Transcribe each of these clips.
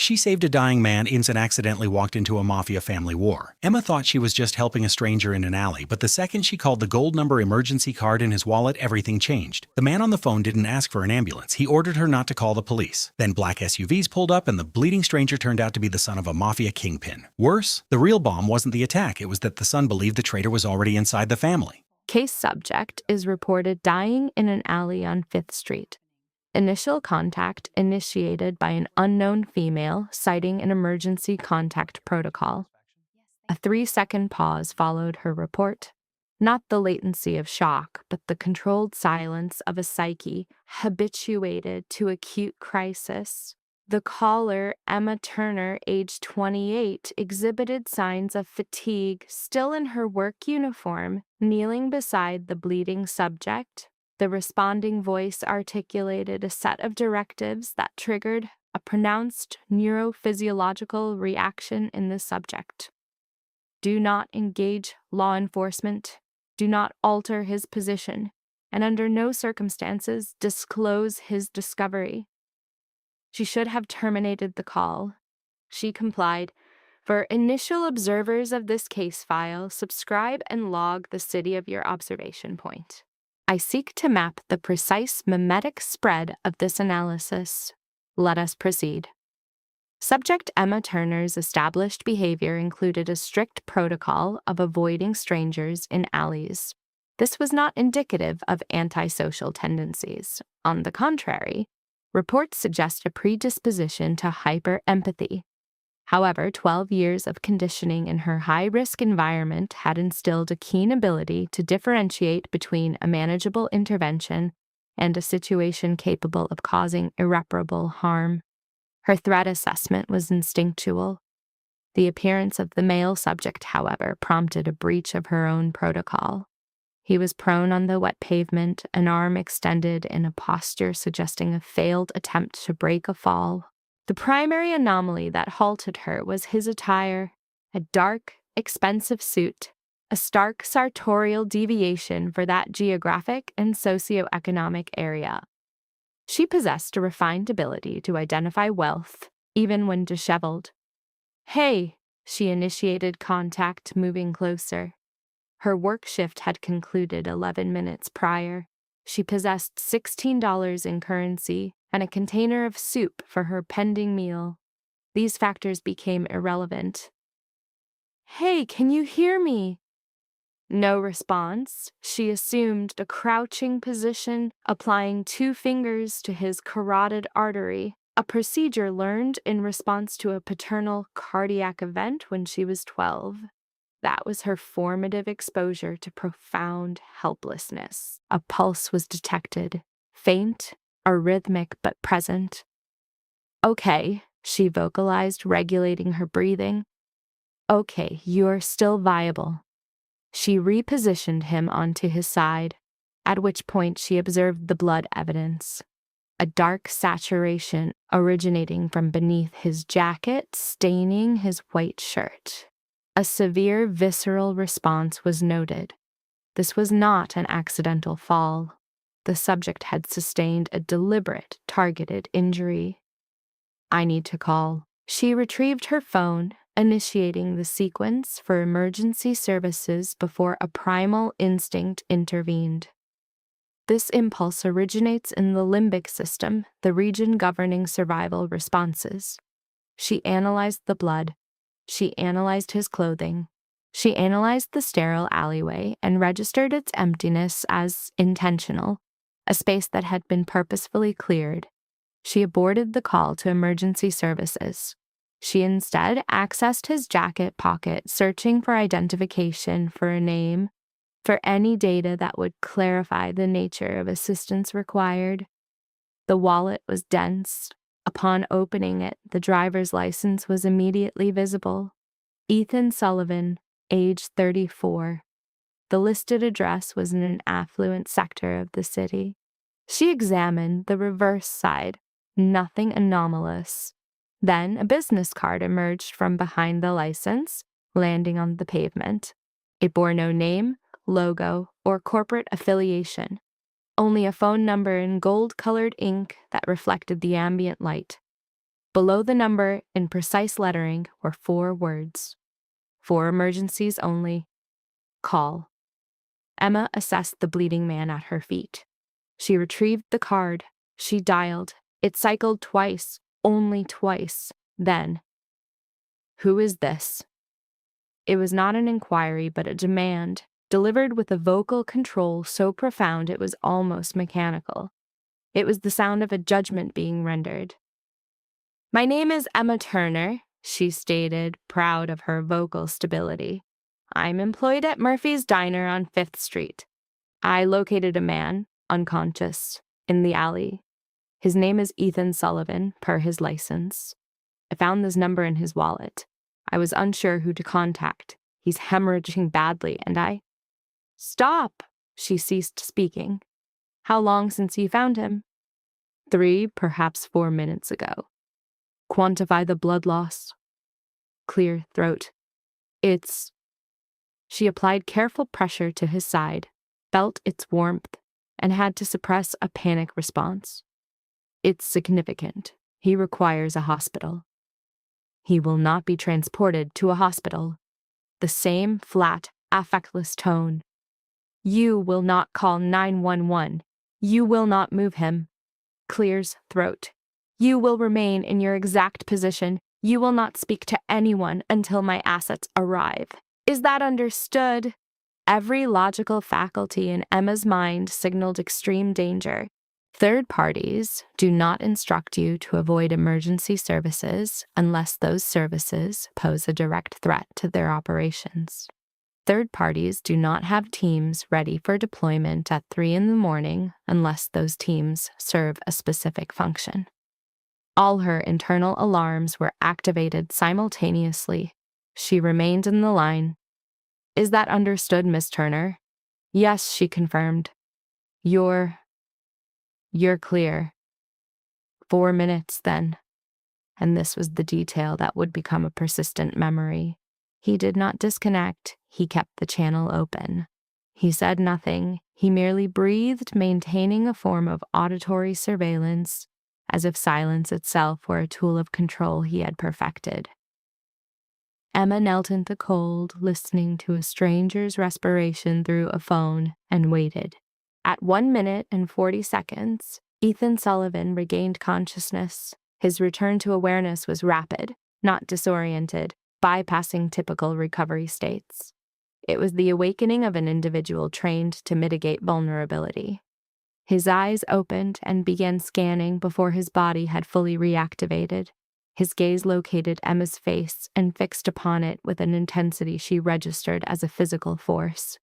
She saved a dying man and accidentally walked into a Mafia family war. Emma thought she was just helping a stranger in an alley, but the second she called the gold number emergency card in his wallet, everything changed. The man on the phone didn't ask for an ambulance. He ordered her not to call the police. Then black SUVs pulled up and the bleeding stranger turned out to be the son of a Mafia kingpin. Worse, the real bomb wasn't the attack. It was that the son believed the traitor was already inside the family. Case subject is reported dying in an alley on 5th Street. Initial contact initiated by an unknown female citing an emergency contact protocol. A 3-second pause followed her report. Not the latency of shock, but the controlled silence of a psyche habituated to acute crisis. The caller, Emma Turner, age 28, exhibited signs of fatigue, still in her work uniform, kneeling beside the bleeding subject. The responding voice articulated a set of directives that triggered a pronounced neurophysiological reaction in the subject. Do not engage law enforcement. Do not alter his position, and under no circumstances disclose his discovery. She should have terminated the call. She complied. For initial observers of this case file, subscribe and log the city of your observation point. I seek to map the precise mimetic spread of this analysis. Let us proceed. Subject Emma Turner's established behavior included a strict protocol of avoiding strangers in alleys. This was not indicative of antisocial tendencies. On the contrary, reports suggest a predisposition to hyper-empathy. However, 12 years of conditioning in her high-risk environment had instilled a keen ability to differentiate between a manageable intervention and a situation capable of causing irreparable harm. Her threat assessment was instinctual. The appearance of the male subject, however, prompted a breach of her own protocol. He was prone on the wet pavement, an arm extended in a posture suggesting a failed attempt to break a fall. The primary anomaly that halted her was his attire, a dark, expensive suit, a stark sartorial deviation for that geographic and socioeconomic area. She possessed a refined ability to identify wealth, even when disheveled. Hey, she initiated contact, moving closer. Her work shift had concluded 11 minutes prior. She possessed $16 in currency and a container of soup for her pending meal. These factors became irrelevant. Hey, can you hear me? No response. She assumed a crouching position, applying 2 fingers to his carotid artery, a procedure learned in response to a paternal cardiac event when she was 12. That was her formative exposure to profound helplessness. A pulse was detected, faint, arrhythmic but present. Okay, she vocalized, regulating her breathing. Okay, you're still viable. She repositioned him onto his side, at which point she observed the blood evidence. A dark saturation originating from beneath his jacket, staining his white shirt. A severe visceral response was noted. This was not an accidental fall. The subject had sustained a deliberate, targeted injury. I need to call. She retrieved her phone, initiating the sequence for emergency services before a primal instinct intervened. This impulse originates in the limbic system, the region governing survival responses. She analyzed the blood. She analyzed his clothing. She analyzed the sterile alleyway and registered its emptiness as intentional, a space that had been purposefully cleared. She aborted the call to emergency services. She instead accessed his jacket pocket, searching for identification, for a name, for any data that would clarify the nature of assistance required. The wallet was dense. Upon opening it, the driver's license was immediately visible. Ethan Sullivan, age 34. The listed address was in an affluent sector of the city. She examined the reverse side. Nothing anomalous. Then a business card emerged from behind the license, landing on the pavement. It bore no name, logo, or corporate affiliation, only a phone number in gold-colored ink that reflected the ambient light. Below the number, in precise lettering, were 4 words. For emergencies only. Call. Emma assessed the bleeding man at her feet. She retrieved the card. She dialed. It cycled twice, only twice. Then, "Who is this?" It was not an inquiry, but a demand, delivered with a vocal control so profound it was almost mechanical. It was the sound of a judgment being rendered. "My name is Emma Turner," she stated, proud of her vocal stability. "I'm employed at Murphy's Diner on 5th Street. I located a man, unconscious, in the alley. His name is Ethan Sullivan, per his license. I found this number in his wallet. I was unsure who to contact. He's hemorrhaging badly, and I—" "Stop!" She ceased speaking. "How long since you found him?" 3, perhaps 4 minutes ago." "Quantify the blood loss." Clear throat. "It's—" She applied careful pressure to his side, felt its warmth, and had to suppress a panic response. "It's significant. He requires a hospital." "He will not be transported to a hospital." The same flat, affectless tone. "You will not call 911. You will not move him." Clear's throat. "You will remain in your exact position. You will not speak to anyone until my assets arrive. Is that understood?" Every logical faculty in Emma's mind signaled extreme danger. Third parties do not instruct you to avoid emergency services unless those services pose a direct threat to their operations. Third parties do not have teams ready for deployment at 3 in the morning unless those teams serve a specific function. All her internal alarms were activated simultaneously. She remained in the line. "Is that understood, Miss Turner?" "Yes," she confirmed. You're clear." 4 minutes, then. And this was the detail that would become a persistent memory. He did not disconnect. He kept the channel open. He said nothing. He merely breathed, maintaining a form of auditory surveillance, as if silence itself were a tool of control he had perfected. Emma knelt in the cold, listening to a stranger's respiration through a phone, and waited. At 1 minute and 40 seconds, Ethan Sullivan regained consciousness. His return to awareness was rapid, not disoriented, bypassing typical recovery states. It was the awakening of an individual trained to mitigate vulnerability. His eyes opened and began scanning before his body had fully reactivated. His gaze located Emma's face and fixed upon it with an intensity she registered as a physical force.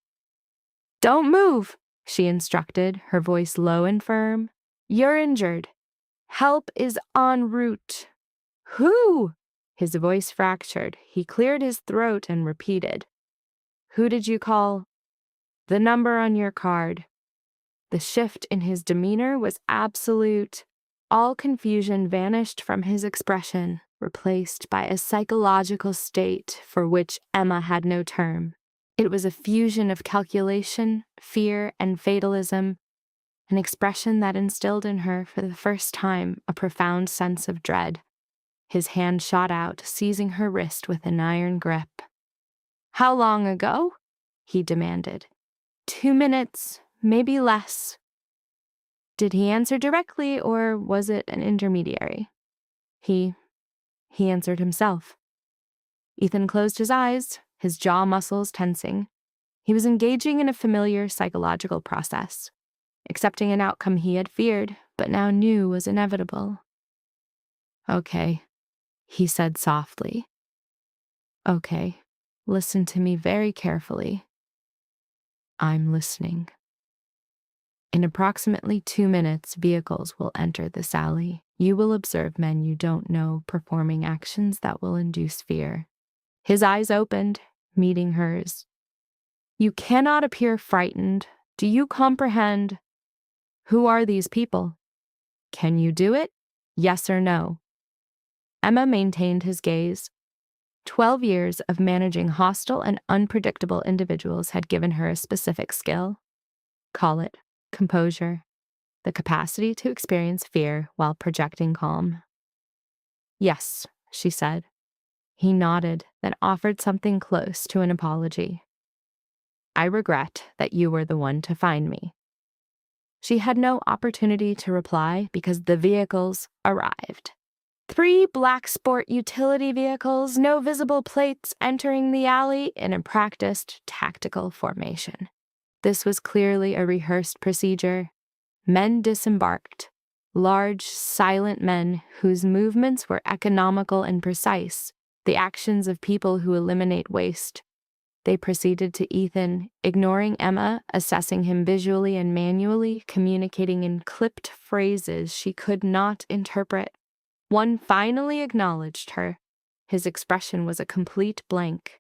"Don't move," she instructed, her voice low and firm. "You're injured. Help is en route." "Who?" His voice fractured. He cleared his throat and repeated. "Who did you call?" "The number on your card." The shift in his demeanor was absolute. All confusion vanished from his expression, replaced by a psychological state for which Emma had no term. It was a fusion of calculation, fear, and fatalism, an expression that instilled in her for the first time a profound sense of dread. His hand shot out, seizing her wrist with an iron grip. "How long ago?" he demanded. 2 minutes, maybe less." Did he answer directly, or was it an intermediary? He answered himself. Ethan closed his eyes, his jaw muscles tensing. He was engaging in a familiar psychological process, accepting an outcome he had feared, but now knew was inevitable. "Okay," he said softly. "Okay, listen to me very carefully." "I'm listening." "In approximately 2 minutes, vehicles will enter this alley. You will observe men you don't know performing actions that will induce fear." His eyes opened, meeting hers. "You cannot appear frightened. Do you comprehend? Who are these people? Can you do it? Yes or no?" Emma maintained his gaze. 12 years of managing hostile and unpredictable individuals had given her a specific skill. Call it composure, the capacity to experience fear while projecting calm. Yes, she said. He nodded, then offered something close to an apology. I regret that you were the one to find me. She had no opportunity to reply because the vehicles arrived. 3 black sport utility vehicles, no visible plates, entering the alley in a practiced tactical formation. This was clearly a rehearsed procedure. Men disembarked, large, silent men whose movements were economical and precise, the actions of people who eliminate waste. They proceeded to Ethan, ignoring Emma, assessing him visually and manually, communicating in clipped phrases she could not interpret. One finally acknowledged her. His expression was a complete blank.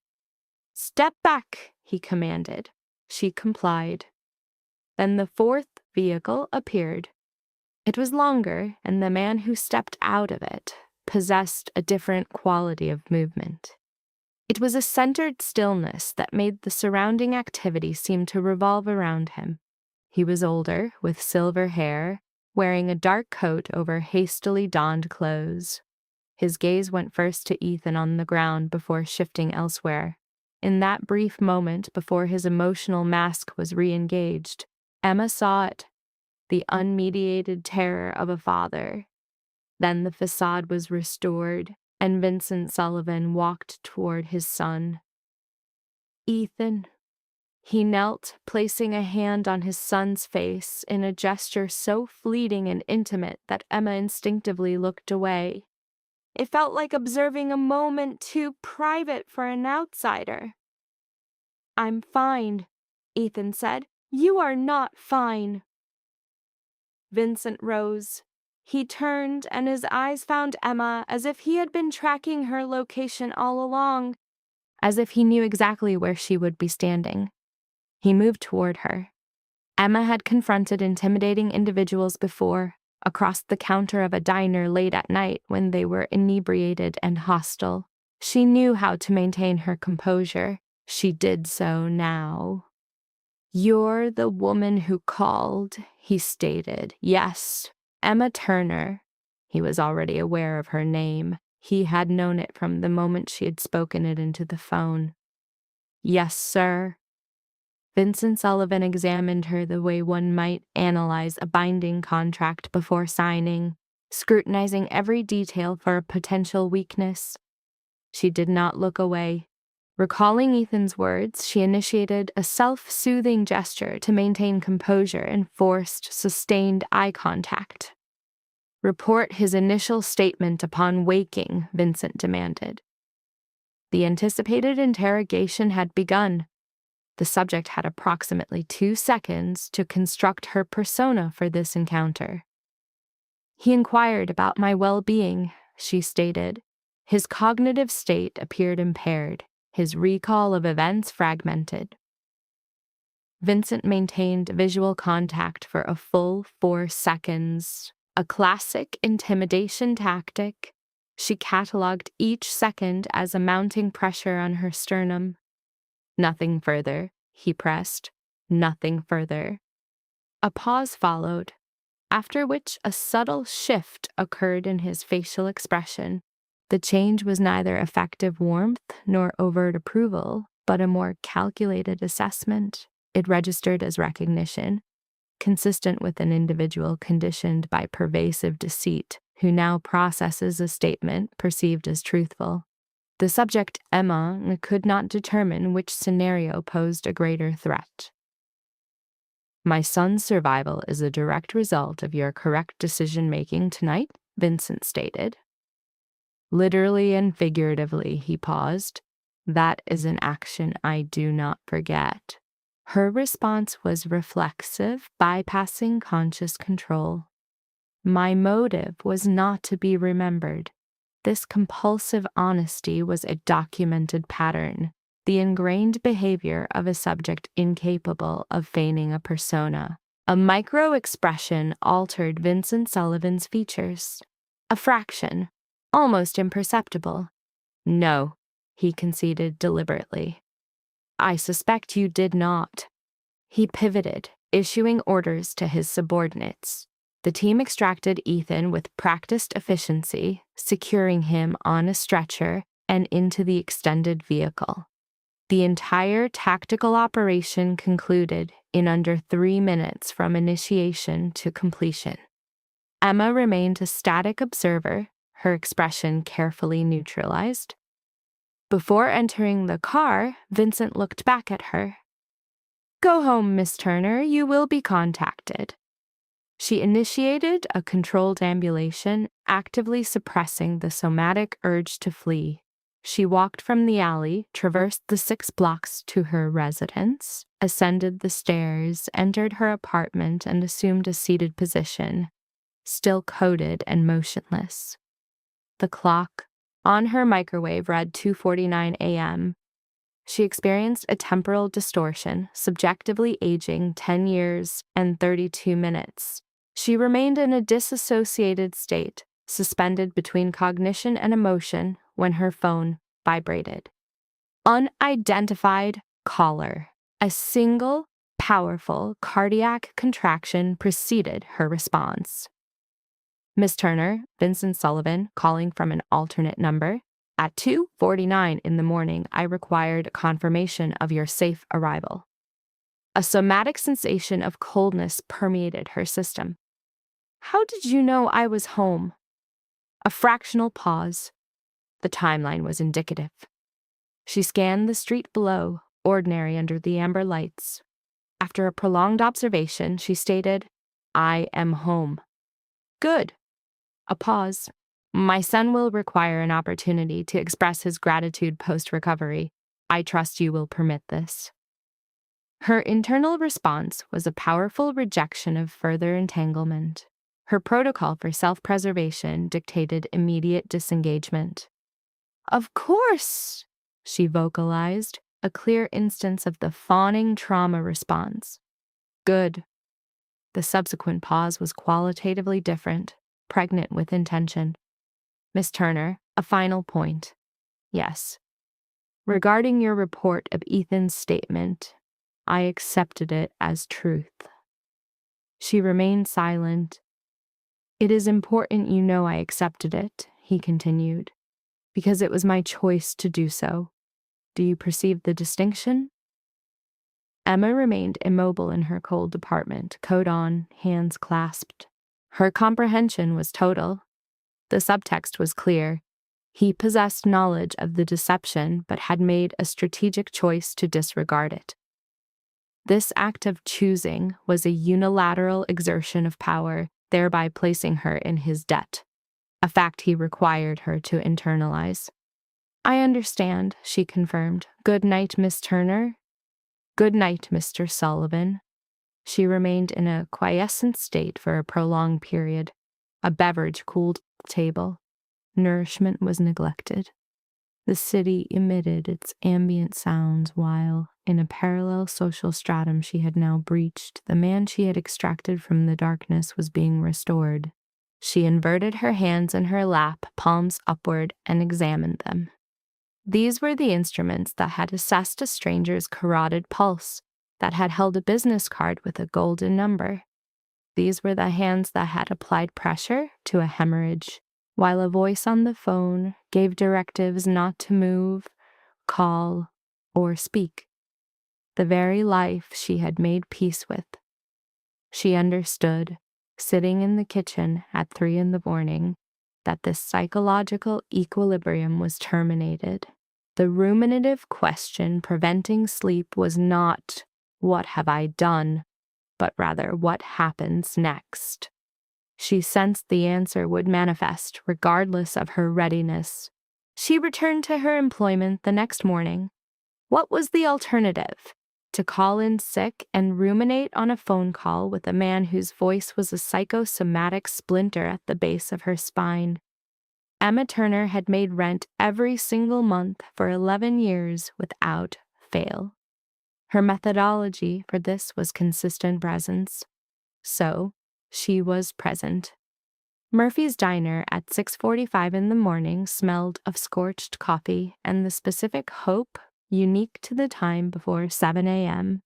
"Step back," he commanded. She complied. Then the 4th vehicle appeared. It was longer, and the man who stepped out of it possessed a different quality of movement. It was a centered stillness that made the surrounding activity seem to revolve around him. He was older, with silver hair, wearing a dark coat over hastily donned clothes. His gaze went first to Ethan on the ground before shifting elsewhere. In that brief moment before his emotional mask was re-engaged, Emma saw it, the unmediated terror of a father. Then the facade was restored, and Vincent Sullivan walked toward his son. Ethan. He knelt, placing a hand on his son's face in a gesture so fleeting and intimate that Emma instinctively looked away. It felt like observing a moment too private for an outsider. "I'm fine," Ethan said. "You are not fine." Vincent rose. He turned, and his eyes found Emma as if he had been tracking her location all along, as if he knew exactly where she would be standing. He moved toward her. Emma had confronted intimidating individuals before, across the counter of a diner late at night when they were inebriated and hostile. She knew how to maintain her composure. She did so now. "You're the woman who called," he stated. "Yes, Emma Turner." He was already aware of her name. He had known it from the moment she had spoken it into the phone. "Yes, sir." Vincent Sullivan examined her the way one might analyze a binding contract before signing, scrutinizing every detail for a potential weakness. She did not look away. Recalling Ethan's words, she initiated a self-soothing gesture to maintain composure and forced, sustained eye contact. "Report his initial statement upon waking," Vincent demanded. The anticipated interrogation had begun. The subject had approximately 2 seconds to construct her persona for this encounter. "He inquired about my well-being," she stated. His cognitive state appeared impaired, his recall of events fragmented. Vincent maintained visual contact for a full 4 seconds, a classic intimidation tactic. She catalogued each second as a mounting pressure on her sternum. "Nothing further," he pressed. "Nothing further." A pause followed, after which a subtle shift occurred in his facial expression. The change was neither effective warmth nor overt approval, but a more calculated assessment. It registered as recognition, consistent with an individual conditioned by pervasive deceit, who now processes a statement perceived as truthful. The subject, Emma, could not determine which scenario posed a greater threat. "My son's survival is a direct result of your correct decision-making tonight," Vincent stated. "Literally and figuratively," he paused. "That is an action I do not forget." Her response was reflexive, bypassing conscious control. "My motive was not to be remembered." This compulsive honesty was a documented pattern, the ingrained behavior of a subject incapable of feigning a persona. A micro-expression altered Vincent Sullivan's features. A fraction, almost imperceptible. "No," he conceded deliberately. "I suspect you did not." He pivoted, issuing orders to his subordinates. The team extracted Ethan with practiced efficiency, securing him on a stretcher and into the extended vehicle. The entire tactical operation concluded in under 3 minutes from initiation to completion. Emma remained a static observer, her expression carefully neutralized. Before entering the car, Vincent looked back at her. "Go home, Miss Turner. You will be contacted." She initiated a controlled ambulation, actively suppressing the somatic urge to flee. She walked from the alley, traversed the 6 blocks to her residence, ascended the stairs, entered her apartment, and assumed a seated position, still coated and motionless. The clock on her microwave read 2:49 a.m. She experienced a temporal distortion, subjectively aging 10 years and 32 minutes. She remained in a disassociated state, suspended between cognition and emotion, when her phone vibrated. Unidentified caller. A single, powerful cardiac contraction preceded her response. "Miss Turner, Vincent Sullivan, calling from an alternate number. At 2:49 in the morning, I required confirmation of your safe arrival." A somatic sensation of coldness permeated her system. "How did you know I was home?" A fractional pause. The timeline was indicative. She scanned the street below, ordinary under the amber lights. After a prolonged observation, she stated, "I am home." "Good." A pause. "My son will require an opportunity to express his gratitude post-recovery. I trust you will permit this." Her internal response was a powerful rejection of further entanglement. Her protocol for self-preservation dictated immediate disengagement. "Of course," she vocalized, a clear instance of the fawning trauma response. "Good." The subsequent pause was qualitatively different, pregnant with intention. "Miss Turner, a final point. Yes. Regarding your report of Ethan's statement, I accepted it as truth." She remained silent. "It is important you know I accepted it," he continued, "because it was my choice to do so. Do you perceive the distinction?" Emma remained immobile in her cold apartment, coat on, hands clasped. Her comprehension was total. The subtext was clear. He possessed knowledge of the deception, but had made a strategic choice to disregard it. This act of choosing was a unilateral exertion of power, thereby placing her in his debt, a fact he required her to internalize. "I understand," she confirmed. "Good night, Miss Turner." "Good night, Mr. Sullivan." She remained in a quiescent state for a prolonged period. A beverage cooled the table. Nourishment was neglected. The city emitted its ambient sounds while, in a parallel social stratum she had now breached, the man she had extracted from the darkness was being restored. She inverted her hands in her lap, palms upward, and examined them. These were the instruments that had assessed a stranger's carotid pulse, that had held a business card with a golden number. These were the hands that had applied pressure to a hemorrhage, while a voice on the phone gave directives not to move, call, or speak. The very life she had made peace with. She understood, sitting in the kitchen at 3 in the morning, that this psychological equilibrium was terminated. The ruminative question preventing sleep was not, "What have I done?" but rather, "What happens next?" She sensed the answer would manifest, regardless of her readiness. She returned to her employment the next morning. What was the alternative? To call in sick and ruminate on a phone call with a man whose voice was a psychosomatic splinter at the base of her spine. Emma Turner had made rent every single month for 11 years without fail. Her methodology for this was consistent presence. So, she was present. Murphy's Diner at 6:45 in the morning smelled of scorched coffee and the specific hope unique to the time before 7 a.m.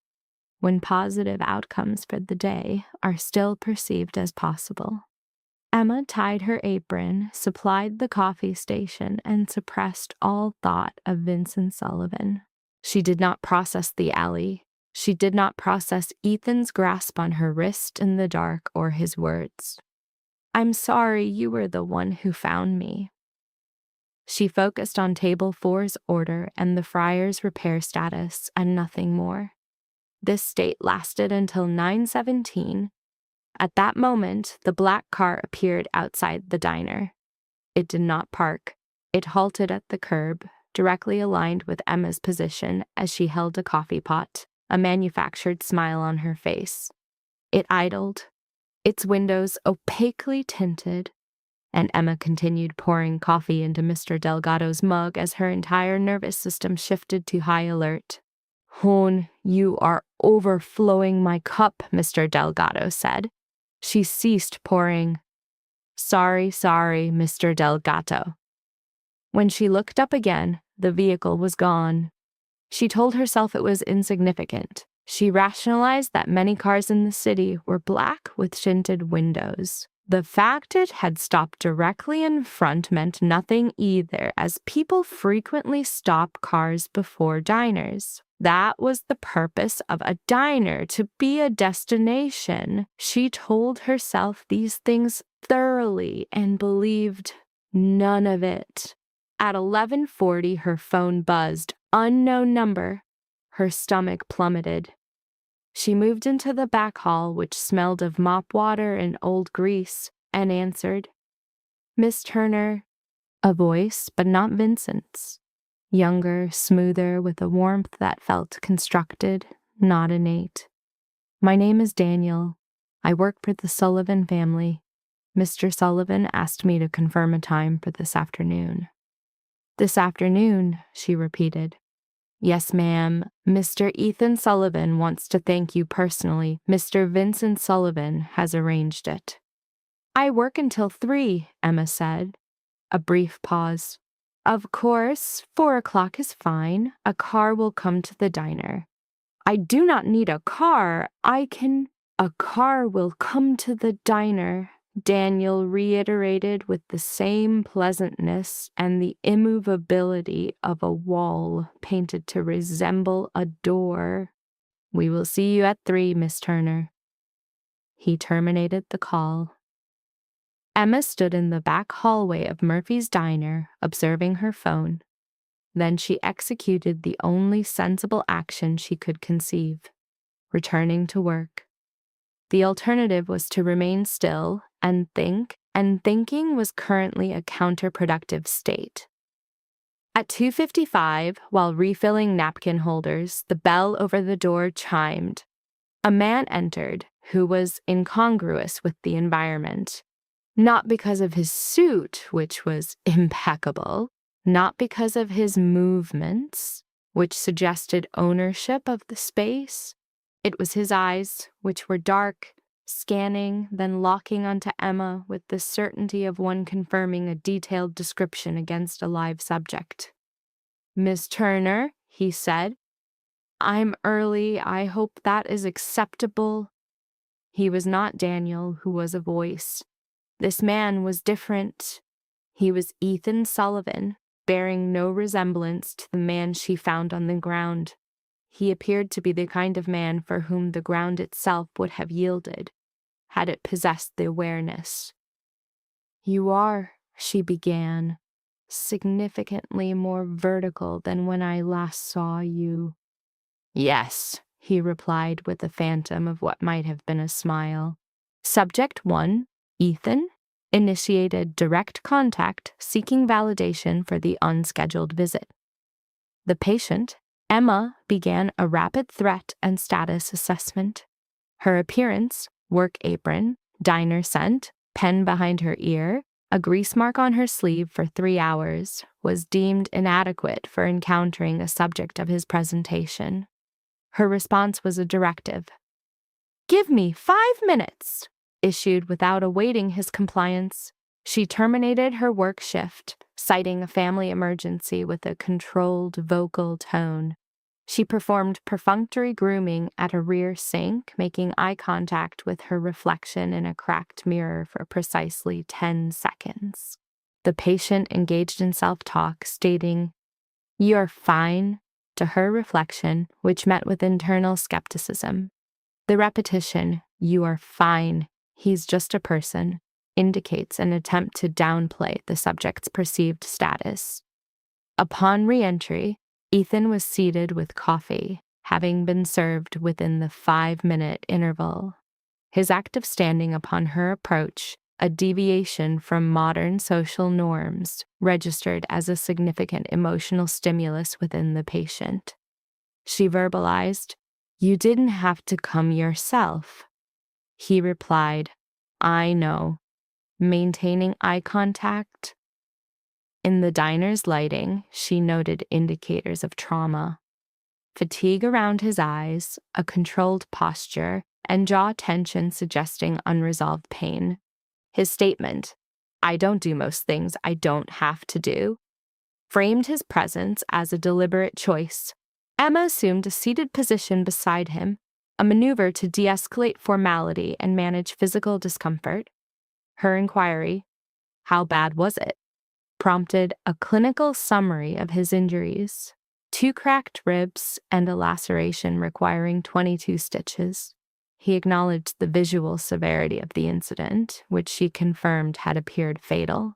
when positive outcomes for the day are still perceived as possible. Emma tied her apron, supplied the coffee station, and suppressed all thought of Vincent Sullivan. She did not process the alley. She did not process Ethan's grasp on her wrist in the dark or his words. "I'm sorry you were the one who found me." She focused on Table 4's order and the Friar's repair status and nothing more. This state lasted until 9:17. At that moment, the black car appeared outside the diner. It did not park. It halted at the curb, directly aligned with Emma's position as she held a coffee pot, a manufactured smile on her face. It idled, its windows opaquely tinted, and Emma continued pouring coffee into Mr. Delgado's mug as her entire nervous system shifted to high alert. "Hone, you are overflowing my cup," Mr. Delgado said. She ceased pouring. Sorry, Mr. Delgado." When she looked up again, the vehicle was gone. She told herself it was insignificant. She rationalized that many cars in the city were black with tinted windows. The fact it had stopped directly in front meant nothing either, as people frequently stop cars before diners. That was the purpose of a diner, to be a destination. She told herself these things thoroughly and believed none of it. At 11:40, her phone buzzed. Unknown number. Her stomach plummeted. She moved into the back hall, which smelled of mop water and old grease, and answered. "Miss Turner." A voice, but not Vincent's. Younger, smoother, with a warmth that felt constructed, not innate. "My name is Daniel. I work for the Sullivan family. Mr. Sullivan asked me to confirm a time for this afternoon." "This afternoon," she repeated. "Yes, ma'am. Mr. Ethan Sullivan wants to thank you personally. Mr. Vincent Sullivan has arranged it." "I work until 3, Emma said. A brief pause. "Of course, 4 o'clock is fine. A car will come to the diner." "I do not need a car. I can—" "A car will come to the diner," Daniel reiterated with the same pleasantness and the immovability of a wall painted to resemble a door. "We will see you at 3, Miss Turner." He terminated the call. Emma stood in the back hallway of Murphy's Diner, observing her phone. Then she executed the only sensible action she could conceive, returning to work. The alternative was to remain still and think, and thinking was currently a counterproductive state. At 2:55, while refilling napkin holders, the bell over the door chimed. A man entered who was incongruous with the environment. Not because of his suit, which was impeccable, not because of his movements, which suggested ownership of the space. It was his eyes, which were dark, scanning, then locking onto Emma with the certainty of one confirming a detailed description against a live subject. "Miss Turner," he said. "I'm early. I hope that is acceptable." He was not Daniel, who was a voice. This man was different. He was Ethan Sullivan, bearing no resemblance to the man she found on the ground. He appeared to be the kind of man for whom the ground itself would have yielded, had it possessed the awareness. "You are," she began, "significantly more vertical than when I last saw you." "Yes," he replied with a phantom of what might have been a smile. Subject 1, Ethan, initiated direct contact seeking validation for the unscheduled visit. The patient, Emma, began a rapid threat and status assessment. Her appearance, work apron, diner scent, pen behind her ear, a grease mark on her sleeve for 3 hours, was deemed inadequate for encountering a subject of his presentation. Her response was a directive. "Give me 5 minutes!" Issued without awaiting his compliance. She terminated her work shift, citing a family emergency with a controlled vocal tone. She performed perfunctory grooming at a rear sink, making eye contact with her reflection in a cracked mirror for precisely 10 seconds. The patient engaged in self-talk, stating, "You're fine," to her reflection, which met with internal skepticism. The repetition, "You are fine, he's just a person," indicates an attempt to downplay the subject's perceived status. Upon re-entry, Ethan was seated with coffee, having been served within the 5-minute interval. His act of standing upon her approach, a deviation from modern social norms, registered as a significant emotional stimulus within the patient. She verbalized, "You didn't have to come yourself." He replied, "I know," maintaining eye contact. In the diner's lighting, she noted indicators of trauma. Fatigue around his eyes, a controlled posture, and jaw tension suggesting unresolved pain. His statement, "I don't do most things I don't have to do," framed his presence as a deliberate choice. Emma assumed a seated position beside him, a maneuver to de-escalate formality and manage physical discomfort. Her inquiry, "How bad was it?" prompted a clinical summary of his injuries: 2 cracked ribs and a laceration requiring 22 stitches. He acknowledged the visual severity of the incident, which she confirmed had appeared fatal.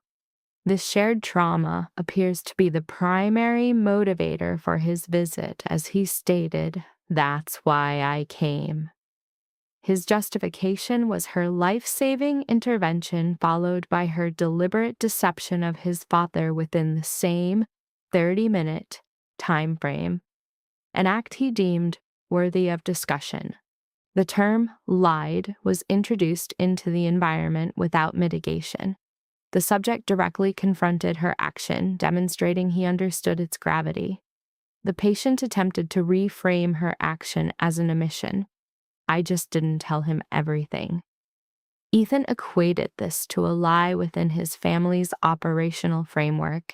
This shared trauma appears to be the primary motivator for his visit, as he stated, "That's why I came." His justification was her life-saving intervention, followed by her deliberate deception of his father within the same 30-minute time frame, an act he deemed worthy of discussion. The term "lied" was introduced into the environment without mitigation. The subject directly confronted her action, demonstrating he understood its gravity. The patient attempted to reframe her action as an omission. "I just didn't tell him everything." Ethan equated this to a lie within his family's operational framework.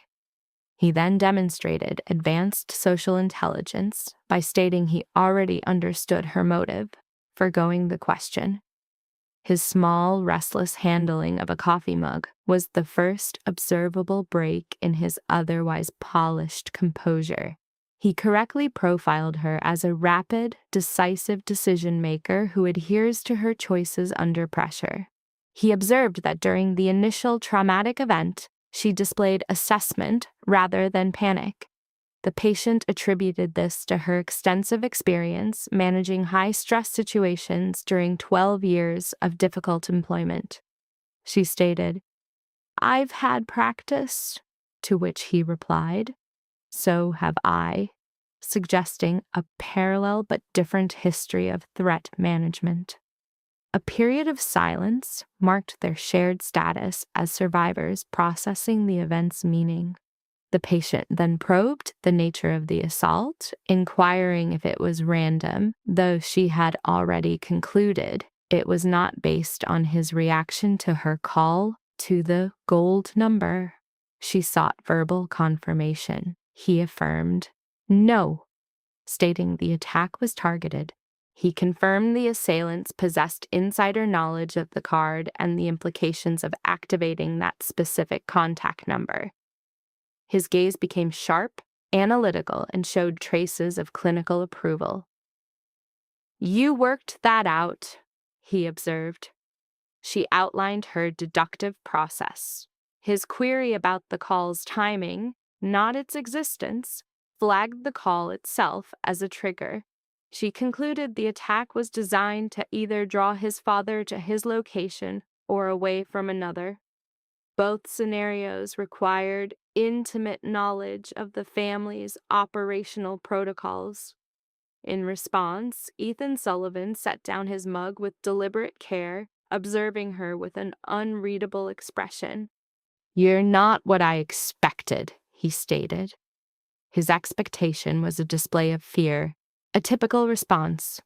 He then demonstrated advanced social intelligence by stating he already understood her motive, forgoing the question. His small, restless handling of a coffee mug was the first observable break in his otherwise polished composure. He correctly profiled her as a rapid, decisive decision-maker who adheres to her choices under pressure. He observed that during the initial traumatic event, she displayed assessment rather than panic. The patient attributed this to her extensive experience managing high-stress situations during 12 years of difficult employment. She stated, "I've had practice," to which he replied, "So have I," suggesting a parallel but different history of threat management. A period of silence marked their shared status as survivors processing the event's meaning. The patient then probed the nature of the assault, inquiring if it was random, though she had already concluded it was not based on his reaction to her call to the gold number. She sought verbal confirmation. He affirmed, "No," stating the attack was targeted. He confirmed the assailants possessed insider knowledge of the card and the implications of activating that specific contact number. His gaze became sharp, analytical, and showed traces of clinical approval. "You worked that out," he observed. She outlined her deductive process. His query about the call's timing, not its existence, flagged the call itself as a trigger. She concluded the attack was designed to either draw his father to his location or away from another. Both scenarios required intimate knowledge of the family's operational protocols. In response, Ethan Sullivan set down his mug with deliberate care, observing her with an unreadable expression. "You're not what I expected," he stated. His expectation was a display of fear, a typical response.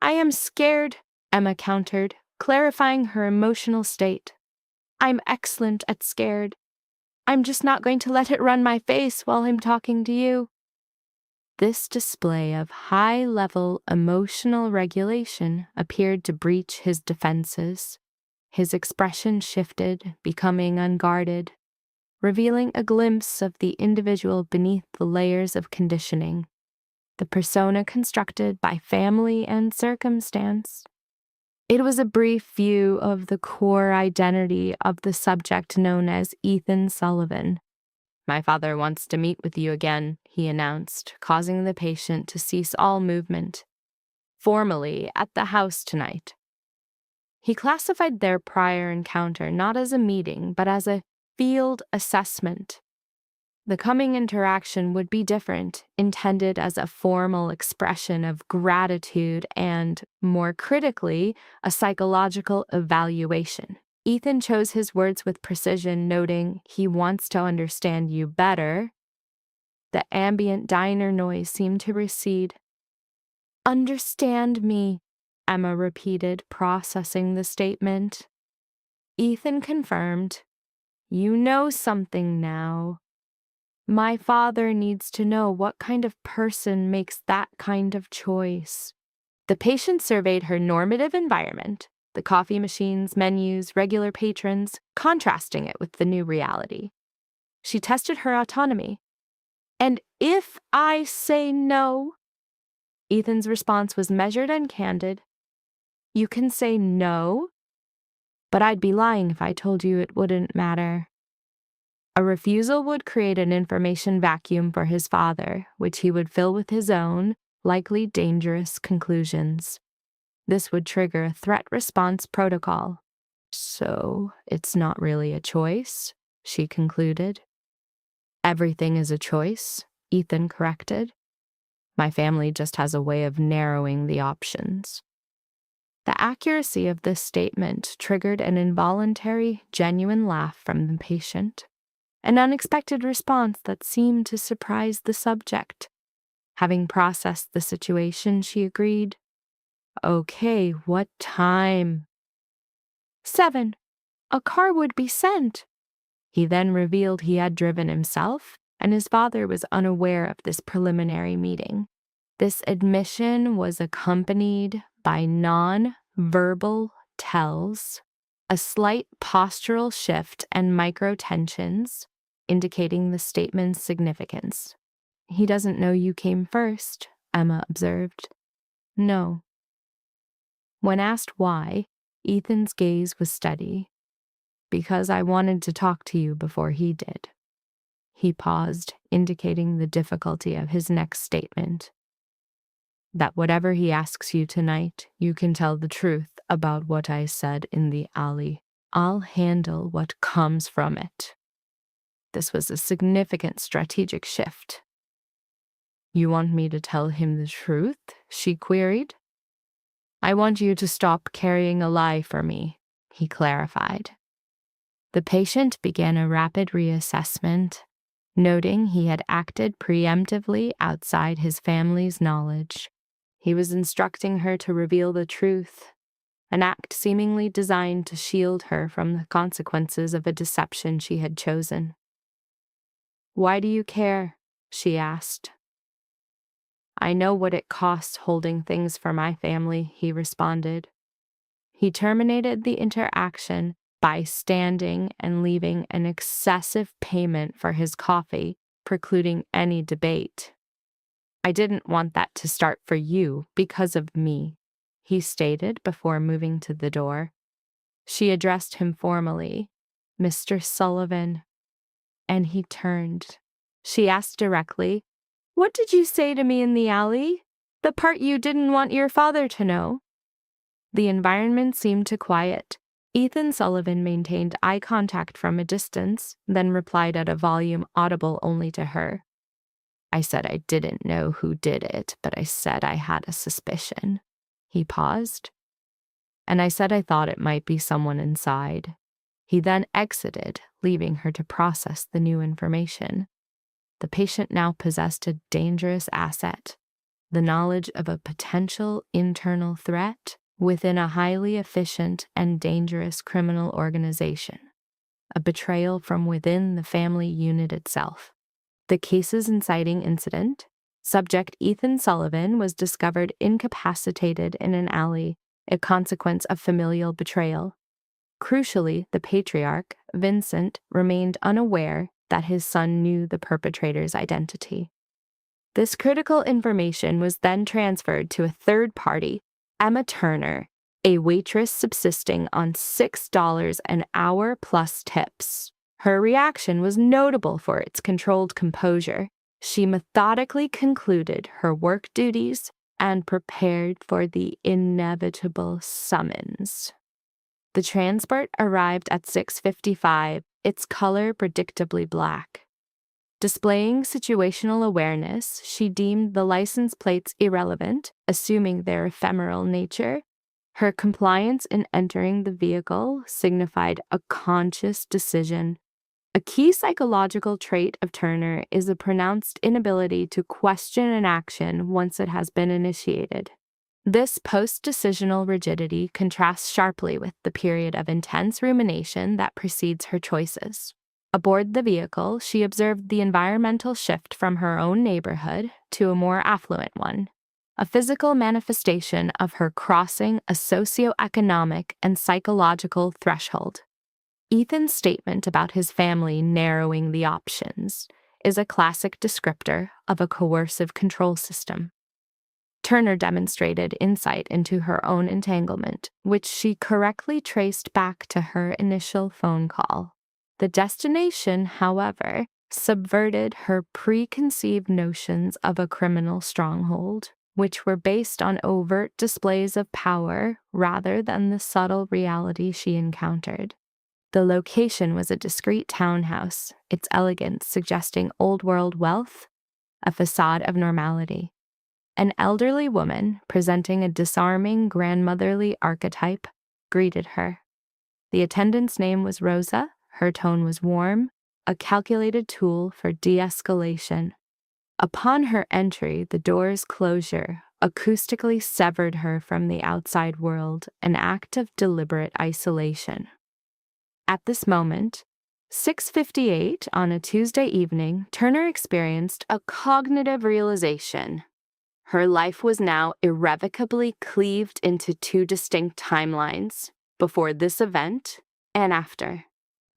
"I am scared," Emma countered, clarifying her emotional state. "I'm excellent at scared. I'm just not going to let it run my face while I'm talking to you." This display of high-level emotional regulation appeared to breach his defenses. His expression shifted, becoming unguarded, revealing a glimpse of the individual beneath the layers of conditioning, the persona constructed by family and circumstance. It was a brief view of the core identity of the subject known as Ethan Sullivan. "My father wants to meet with you again," he announced, causing the patient to cease all movement. "Formally, at the house tonight." He classified their prior encounter not as a meeting, but as a field assessment. The coming interaction would be different, intended as a formal expression of gratitude and, more critically, a psychological evaluation. Ethan chose his words with precision, noting, "He wants to understand you better." The ambient diner noise seemed to recede. "Understand me," Emma repeated, processing the statement. Ethan confirmed, "You know something now. My father needs to know what kind of person makes that kind of choice." The patient surveyed her normative environment, the coffee machines, menus, regular patrons, contrasting it with the new reality. She tested her autonomy. "And if I say no?" Ethan's response was measured and candid. "You can say no, but I'd be lying if I told you it wouldn't matter." A refusal would create an information vacuum for his father, which he would fill with his own, likely dangerous conclusions. This would trigger a threat response protocol. "So, it's not really a choice," she concluded. "Everything is a choice," Ethan corrected. "My family just has a way of narrowing the options." The accuracy of this statement triggered an involuntary, genuine laugh from the patient, an unexpected response that seemed to surprise the subject. Having processed the situation, she agreed. "Okay, what time?" 7. A car would be sent." He then revealed he had driven himself, and his father was unaware of this preliminary meeting. This admission was accompanied by non-verbal tells, a slight postural shift and micro-tensions, indicating the statement's significance. "He doesn't know you came first," Emma observed. "No." When asked why, Ethan's gaze was steady. "Because I wanted to talk to you before he did." He paused, indicating the difficulty of his next statement. "That whatever he asks you tonight, you can tell the truth about what I said in the alley. I'll handle what comes from it." This was a significant strategic shift. "You want me to tell him the truth?" she queried. "I want you to stop carrying a lie for me," he clarified. The patient began a rapid reassessment, noting he had acted preemptively outside his family's knowledge. He was instructing her to reveal the truth, an act seemingly designed to shield her from the consequences of a deception she had chosen. "Why do you care?" she asked. "I know what it costs holding things for my family," he responded. He terminated the interaction by standing and leaving an excessive payment for his coffee, precluding any debate. "I didn't want that to start for you because of me," he stated before moving to the door. She addressed him formally, "Mr. Sullivan," and he turned. She asked directly, "What did you say to me in the alley? The part you didn't want your father to know?" The environment seemed to quiet. Ethan Sullivan maintained eye contact from a distance, then replied at a volume audible only to her. "I said I didn't know who did it, but I said I had a suspicion." He paused. "And I said I thought it might be someone inside." He then exited, leaving her to process the new information. The patient now possessed a dangerous asset, the knowledge of a potential internal threat within a highly efficient and dangerous criminal organization, a betrayal from within the family unit itself. The case's inciting incident, Subject Ethan Sullivan was discovered incapacitated in an alley, a consequence of familial betrayal. Crucially, the patriarch, Vincent, remained unaware that his son knew the perpetrator's identity. This critical information was then transferred to a third party, Emma Turner, a waitress subsisting on $6 an hour plus tips. Her reaction was notable for its controlled composure. She methodically concluded her work duties and prepared for the inevitable summons. The transport arrived at 6:55, its color predictably black. Displaying situational awareness, she deemed the license plates irrelevant, assuming their ephemeral nature. Her compliance in entering the vehicle signified a conscious decision. A key psychological trait of Turner is a pronounced inability to question an action once it has been initiated. This post-decisional rigidity contrasts sharply with the period of intense rumination that precedes her choices. Aboard the vehicle, she observed the environmental shift from her own neighborhood to a more affluent one, a physical manifestation of her crossing a socioeconomic and psychological threshold. Ethan's statement about his family narrowing the options is a classic descriptor of a coercive control system. Turner demonstrated insight into her own entanglement, which she correctly traced back to her initial phone call. The destination, however, subverted her preconceived notions of a criminal stronghold, which were based on overt displays of power rather than the subtle reality she encountered. The location was a discreet townhouse, its elegance suggesting old-world wealth, a facade of normality. An elderly woman, presenting a disarming grandmotherly archetype, greeted her. The attendant's name was Rosa. Her tone was warm, a calculated tool for de-escalation. Upon her entry, the door's closure acoustically severed her from the outside world, an act of deliberate isolation. At this moment, 6:58 on a Tuesday evening, Turner experienced a cognitive realization. Her life was now irrevocably cleaved into two distinct timelines, before this event and after.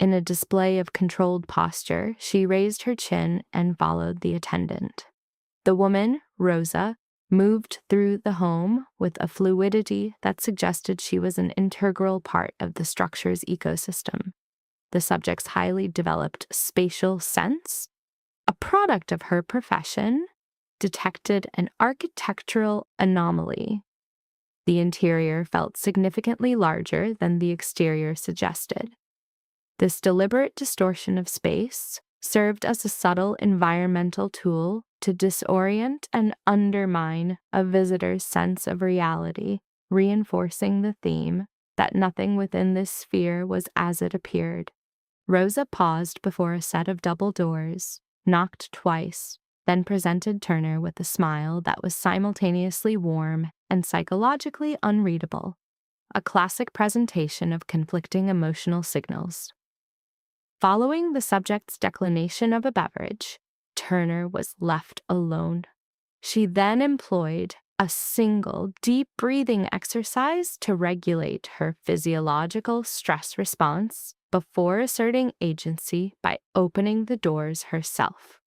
In a display of controlled posture, she raised her chin and followed the attendant. The woman, Rosa, moved through the home with a fluidity that suggested she was an integral part of the structure's ecosystem. The subject's highly developed spatial sense, a product of her profession, detected an architectural anomaly. The interior felt significantly larger than the exterior suggested. This deliberate distortion of space served as a subtle environmental tool to disorient and undermine a visitor's sense of reality, reinforcing the theme that nothing within this sphere was as it appeared. Rosa paused before a set of double doors, knocked twice, then presented Turner with a smile that was simultaneously warm and psychologically unreadable, a classic presentation of conflicting emotional signals. Following the subject's declination of a beverage, Turner was left alone. She then employed a single deep breathing exercise to regulate her physiological stress response before asserting agency by opening the doors herself.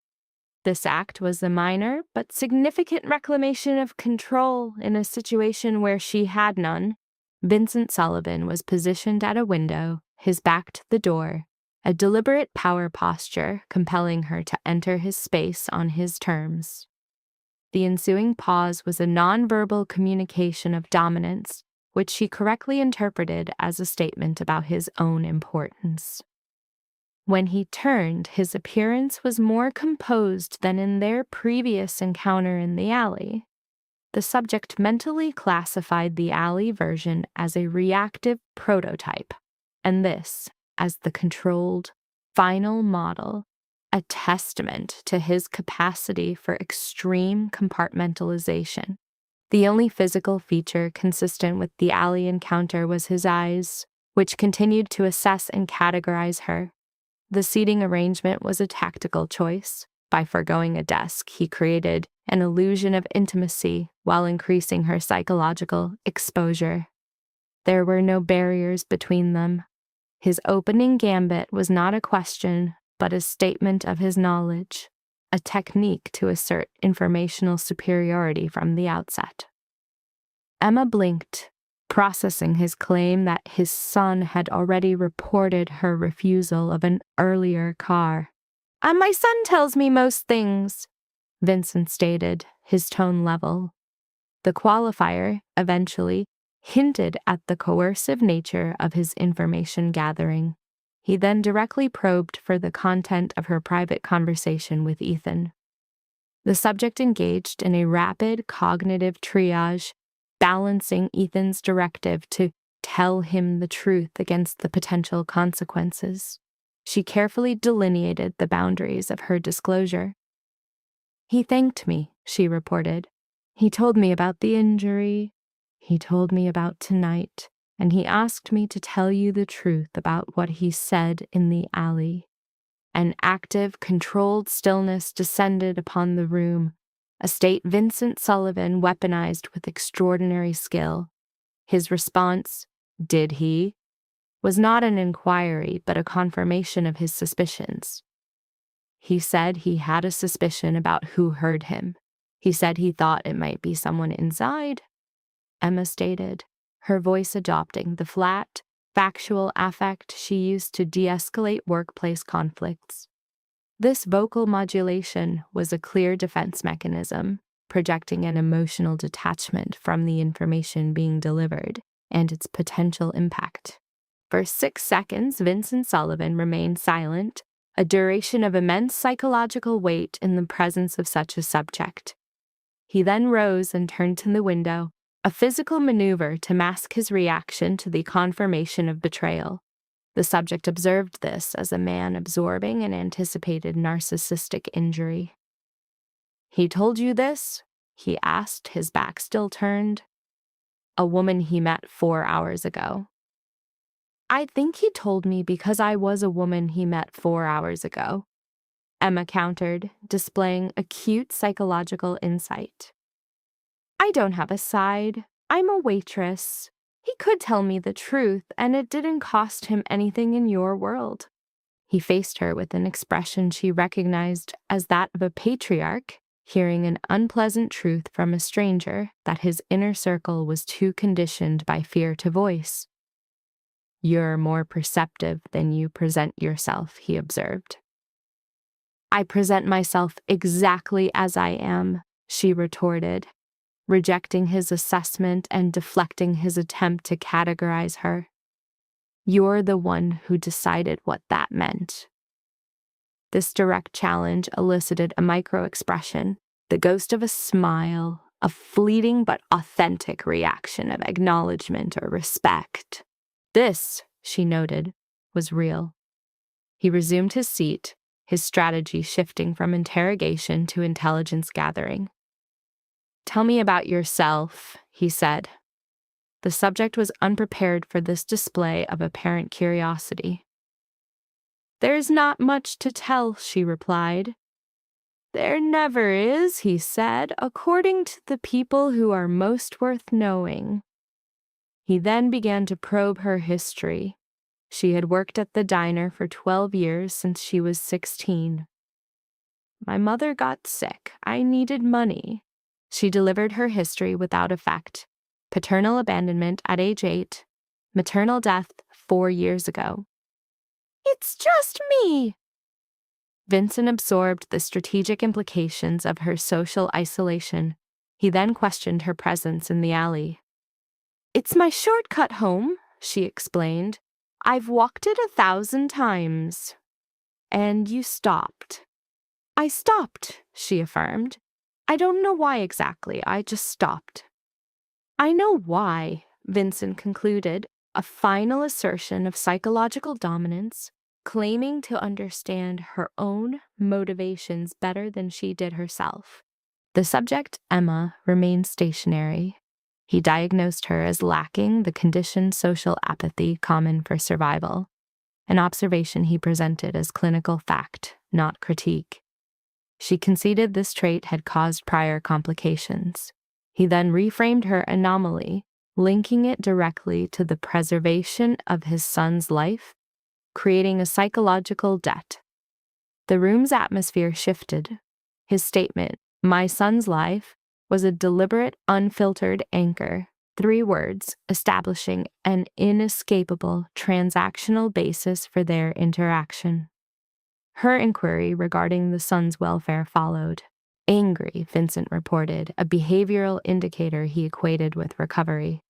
This act was a minor but significant reclamation of control in a situation where she had none. Vincent Sullivan was positioned at a window, his back to the door, a deliberate power posture compelling her to enter his space on his terms. The ensuing pause was a nonverbal communication of dominance, which she correctly interpreted as a statement about his own importance. When he turned, his appearance was more composed than in their previous encounter in the alley. The subject mentally classified the alley version as a reactive prototype, and this as the controlled, final model, a testament to his capacity for extreme compartmentalization. The only physical feature consistent with the alley encounter was his eyes, which continued to assess and categorize her. The seating arrangement was a tactical choice. By forgoing a desk, he created an illusion of intimacy while increasing her psychological exposure. There were no barriers between them. His opening gambit was not a question, but a statement of his knowledge, a technique to assert informational superiority from the outset. Emma blinked, processing his claim that his son had already reported her refusal of an earlier car. "And my son tells me most things," Vincent stated, his tone level. The qualifier, eventually, hinted at the coercive nature of his information gathering. He then directly probed for the content of her private conversation with Ethan. The subject engaged in a rapid cognitive triage, balancing Ethan's directive to tell him the truth against the potential consequences. She carefully delineated the boundaries of her disclosure. "He thanked me," she reported. "He told me about the injury. He told me about tonight, and he asked me to tell you the truth about what he said in the alley." An active, controlled stillness descended upon the room, a state Vincent Sullivan weaponized with extraordinary skill. His response, "Did he?" was not an inquiry, but a confirmation of his suspicions. He said he had a suspicion about who heard him. He said he thought it might be someone inside, Emma stated, her voice adopting the flat, factual affect she used to de-escalate workplace conflicts. This vocal modulation was a clear defense mechanism, projecting an emotional detachment from the information being delivered and its potential impact. For 6 seconds, Vincent Sullivan remained silent, a duration of immense psychological weight in the presence of such a subject. He then rose and turned to the window, a physical maneuver to mask his reaction to the confirmation of betrayal. The subject observed this as a man absorbing an anticipated narcissistic injury. "He told you this?" he asked, his back still turned. "A woman he met 4 hours ago." "I think he told me because I was a woman he met 4 hours ago," Emma countered, displaying acute psychological insight. "I don't have a side. I'm a waitress. He could tell me the truth, and it didn't cost him anything in your world." He faced her with an expression she recognized as that of a patriarch, hearing an unpleasant truth from a stranger that his inner circle was too conditioned by fear to voice. "You're more perceptive than you present yourself," he observed. "I present myself exactly as I am," she retorted, rejecting his assessment and deflecting his attempt to categorize her. "You're the one who decided what that meant." This direct challenge elicited a micro-expression, the ghost of a smile, a fleeting but authentic reaction of acknowledgement or respect. This, she noted, was real. He resumed his seat, his strategy shifting from interrogation to intelligence gathering. "Tell me about yourself," he said. The subject was unprepared for this display of apparent curiosity. "There's not much to tell," she replied. "There never is," he said, "according to the people who are most worth knowing." He then began to probe her history. She had worked at the diner for 12 years since she was 16. "My mother got sick. I needed money." She delivered her history without effect. Paternal abandonment at age 8, maternal death 4 years ago. "It's just me!" Vincent absorbed the strategic implications of her social isolation. He then questioned her presence in the alley. "It's my shortcut home," she explained. "I've walked it 1,000 times." "And you stopped." "I stopped," she affirmed. "I don't know why exactly, I just stopped." "I know why," Vincent concluded, a final assertion of psychological dominance, claiming to understand her own motivations better than she did herself. The subject, Emma, remained stationary. He diagnosed her as lacking the conditioned social apathy common for survival, an observation he presented as clinical fact, not critique. She conceded this trait had caused prior complications. He then reframed her anomaly, linking it directly to the preservation of his son's life, creating a psychological debt. The room's atmosphere shifted. His statement, "My son's life," was a deliberate, unfiltered anchor, 3 words establishing an inescapable transactional basis for their interaction. Her inquiry regarding the son's welfare followed. Angry, Vincent reported, a behavioral indicator he equated with recovery.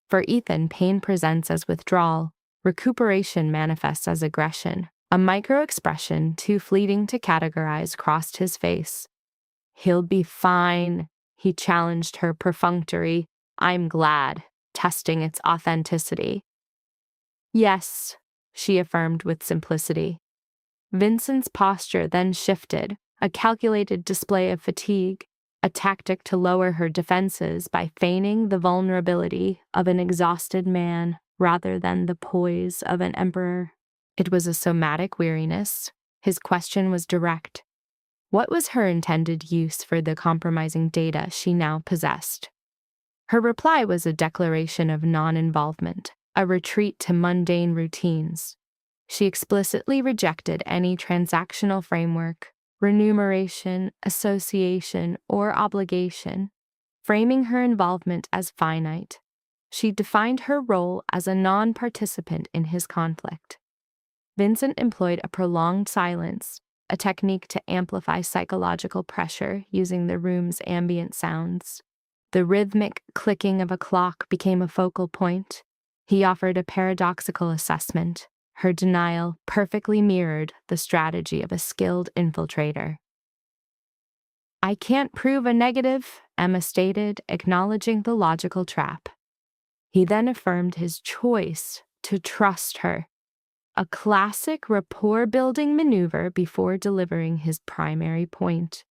For Ethan, pain presents as withdrawal. Recuperation manifests as aggression. A micro-expression too fleeting to categorize crossed his face. "He'll be fine," he challenged her perfunctory, "I'm glad," testing its authenticity. "Yes," she affirmed with simplicity. Vincent's posture then shifted, a calculated display of fatigue, a tactic to lower her defenses by feigning the vulnerability of an exhausted man rather than the poise of an emperor. It was a somatic weariness. His question was direct. What was her intended use for the compromising data she now possessed? Her reply was a declaration of non-involvement, a retreat to mundane routines. She explicitly rejected any transactional framework, remuneration, association, or obligation, framing her involvement as finite. She defined her role as a non-participant in his conflict. Vincent employed a prolonged silence, a technique to amplify psychological pressure using the room's ambient sounds. The rhythmic clicking of a clock became a focal point. He offered a paradoxical assessment. Her denial perfectly mirrored the strategy of a skilled infiltrator. "I can't prove a negative," Emma stated, acknowledging the logical trap. He then affirmed his choice to trust her, a classic rapport-building maneuver before delivering his primary point.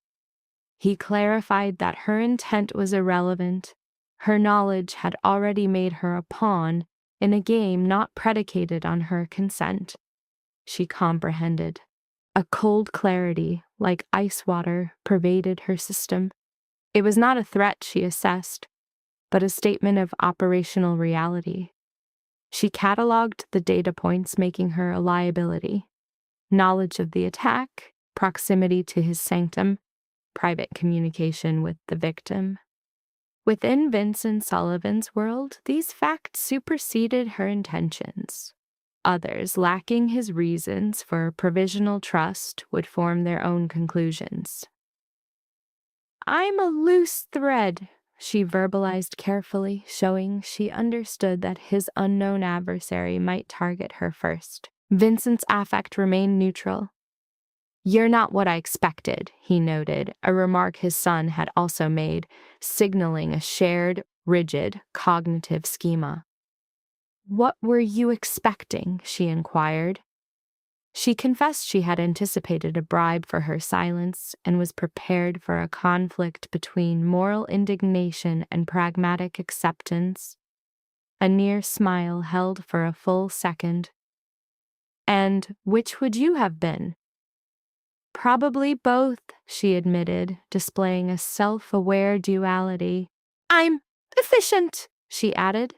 He clarified that her intent was irrelevant. Her knowledge had already made her a pawn in a game not predicated on her consent. She comprehended. A cold clarity, like ice water, pervaded her system. It was not a threat, she assessed, but a statement of operational reality. She cataloged the data points making her a liability: knowledge of the attack, proximity to his sanctum, private communication with the victim. Within Vincent Sullivan's world, these facts superseded her intentions. Others, lacking his reasons for provisional trust, would form their own conclusions. "I'm a loose thread," she verbalized carefully, showing she understood that his unknown adversary might target her first. Vincent's affect remained neutral. "You're not what I expected," he noted, a remark his son had also made, signaling a shared, rigid, cognitive schema. "What were you expecting?" she inquired. She confessed she had anticipated a bribe for her silence and was prepared for a conflict between moral indignation and pragmatic acceptance. A near smile held for a full second. "And which would you have been?" "Probably both," she admitted, displaying a self-aware duality. "I'm efficient," she added.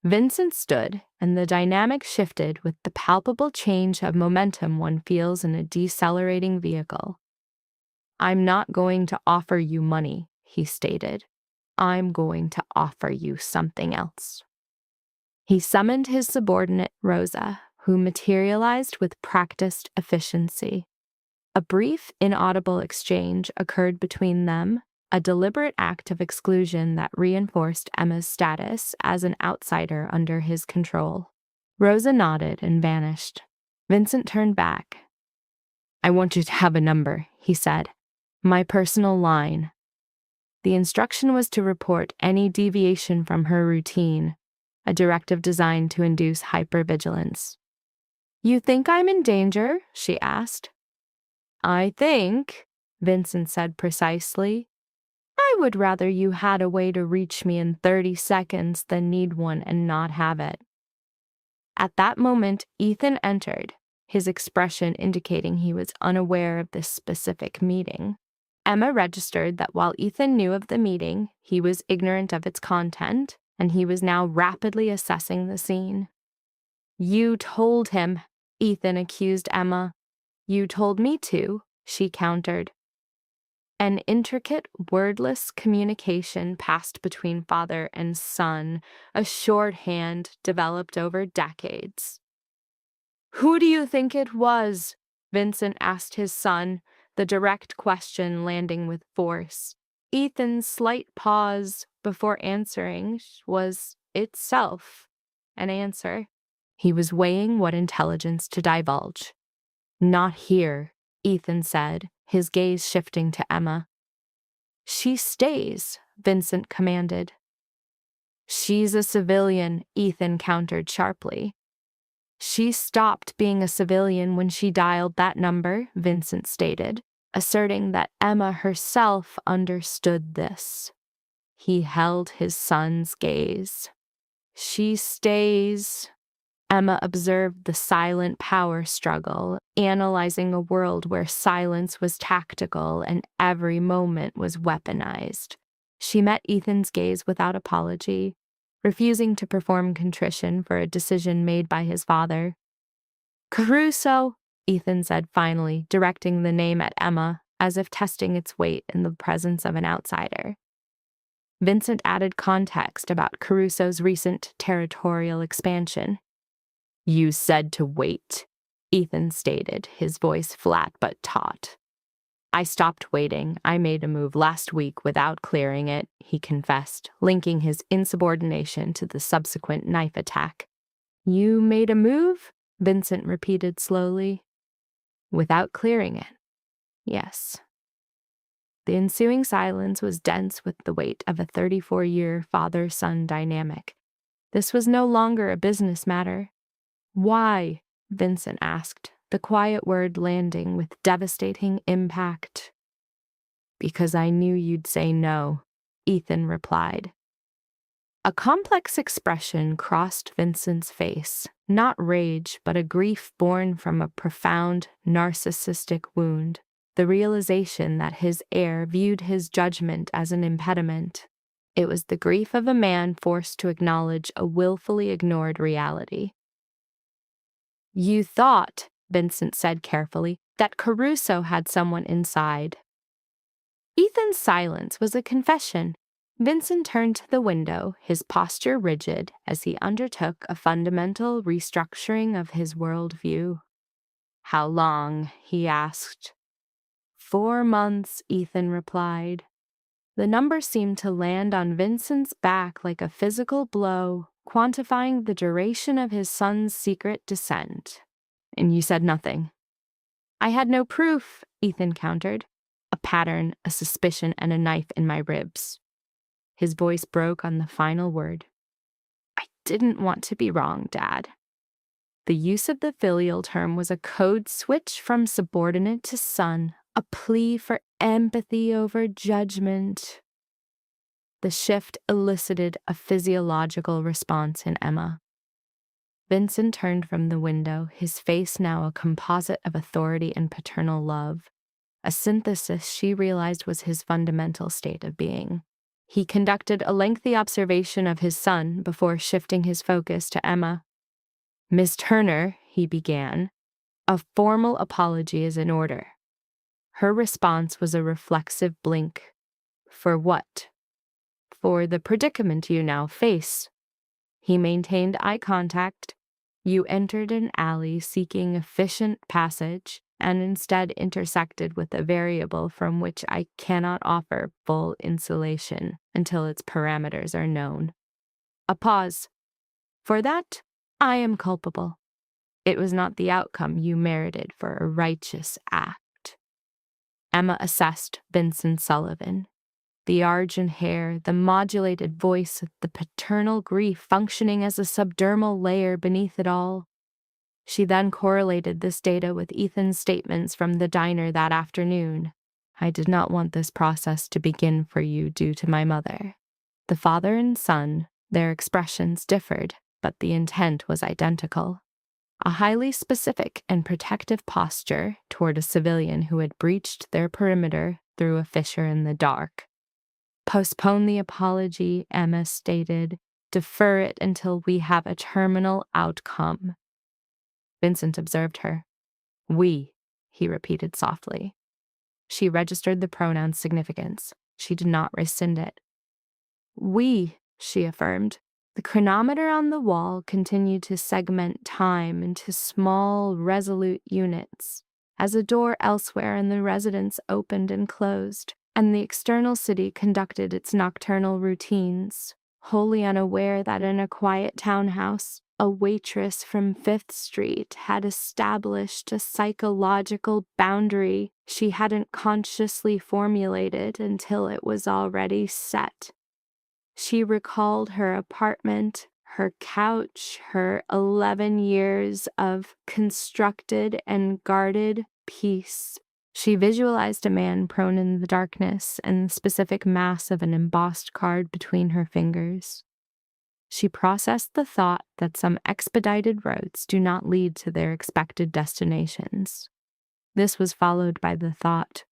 Vincent stood, and the dynamic shifted with the palpable change of momentum one feels in a decelerating vehicle. "I'm not going to offer you money," he stated. "I'm going to offer you something else." He summoned his subordinate, Rosa, who materialized with practiced efficiency. A brief, inaudible exchange occurred between them, a deliberate act of exclusion that reinforced Emma's status as an outsider under his control. Rosa nodded and vanished. Vincent turned back. "I want you to have a number," he said. "My personal line." The instruction was to report any deviation from her routine, a directive designed to induce hypervigilance. "You think I'm in danger?" she asked. "I think," Vincent said precisely, "I would rather you had a way to reach me in 30 seconds than need one and not have it." At that moment, Ethan entered, his expression indicating he was unaware of this specific meeting. Emma registered that while Ethan knew of the meeting, he was ignorant of its content, and he was now rapidly assessing the scene. "You told him," Ethan accused Emma. "You told me to," she countered. An intricate, wordless communication passed between father and son, a shorthand developed over decades. "Who do you think it was?" Vincent asked his son, the direct question landing with force. Ethan's slight pause before answering was itself an answer. He was weighing what intelligence to divulge. "Not here," Ethan said, his gaze shifting to Emma. "She stays," Vincent commanded. "She's a civilian," Ethan countered sharply. "She stopped being a civilian when she dialed that number," Vincent stated, asserting that Emma herself understood this. He held his son's gaze. "She stays." Emma observed the silent power struggle, analyzing a world where silence was tactical and every moment was weaponized. She met Ethan's gaze without apology, refusing to perform contrition for a decision made by his father. "Caruso," Ethan said finally, directing the name at Emma, as if testing its weight in the presence of an outsider. Vincent added context about Caruso's recent territorial expansion. "You said to wait," Ethan stated, his voice flat but taut. "I stopped waiting. I made a move last week without clearing it," he confessed, linking his insubordination to the subsequent knife attack. "You made a move?" Vincent repeated slowly. "Without clearing it. Yes." The ensuing silence was dense with the weight of a 34-year father-son dynamic. This was no longer a business matter. "Why?" Vincent asked, the quiet word landing with devastating impact. "Because I knew you'd say no," Ethan replied. A complex expression crossed Vincent's face, not rage, but a grief born from a profound, narcissistic wound, the realization that his heir viewed his judgment as an impediment. It was the grief of a man forced to acknowledge a willfully ignored reality. "You thought," Vincent said carefully, "that Caruso had someone inside." Ethan's silence was a confession. Vincent turned to the window, his posture rigid as he undertook a fundamental restructuring of his worldview. "How long?" he asked. 4 months, Ethan replied. The number seemed to land on Vincent's back like a physical blow, quantifying the duration of his son's secret descent. "And you said nothing?" "I had no proof," Ethan countered. "A pattern, a suspicion, and a knife in my ribs." His voice broke on the final word. "I didn't want to be wrong, Dad." The use of the filial term was a code switch from subordinate to son, a plea for empathy over judgment. The shift elicited a physiological response in Emma. Vincent turned from the window, his face now a composite of authority and paternal love, a synthesis she realized was his fundamental state of being. He conducted a lengthy observation of his son before shifting his focus to Emma. "Miss Turner," he began, "a formal apology is in order." Her response was a reflexive blink. "For what?" "For the predicament you now face." He maintained eye contact. "You entered an alley seeking efficient passage and instead intersected with a variable from which I cannot offer full insulation until its parameters are known." A pause. "For that, I am culpable. It was not the outcome you merited for a righteous act." Emma assessed Vincent Sullivan. The argent hair, the modulated voice, the paternal grief functioning as a subdermal layer beneath it all. She then correlated this data with Ethan's statements from the diner that afternoon. "I did not want this process to begin for you due to my mother." The father and son, their expressions differed, but the intent was identical. a highly specific and protective posture toward a civilian who had breached their perimeter through a fissure in the dark. "Postpone the apology," Emma stated. "Defer it until we have a terminal outcome." Vincent observed her. "We," he repeated softly. She registered the pronoun's significance. She did not rescind it. "We," she affirmed. The chronometer on the wall continued to segment time into small, resolute units as a door elsewhere in the residence opened and closed, and the external city conducted its nocturnal routines, wholly unaware that in a quiet townhouse, a waitress from Fifth Street had established a psychological boundary she hadn't consciously formulated until it was already set. She recalled her apartment, her couch, her 11 years of constructed and guarded peace. She visualized a man prone in the darkness and the specific mass of an embossed card between her fingers. She processed the thought that some expedited roads do not lead to their expected destinations. This was followed by the thought,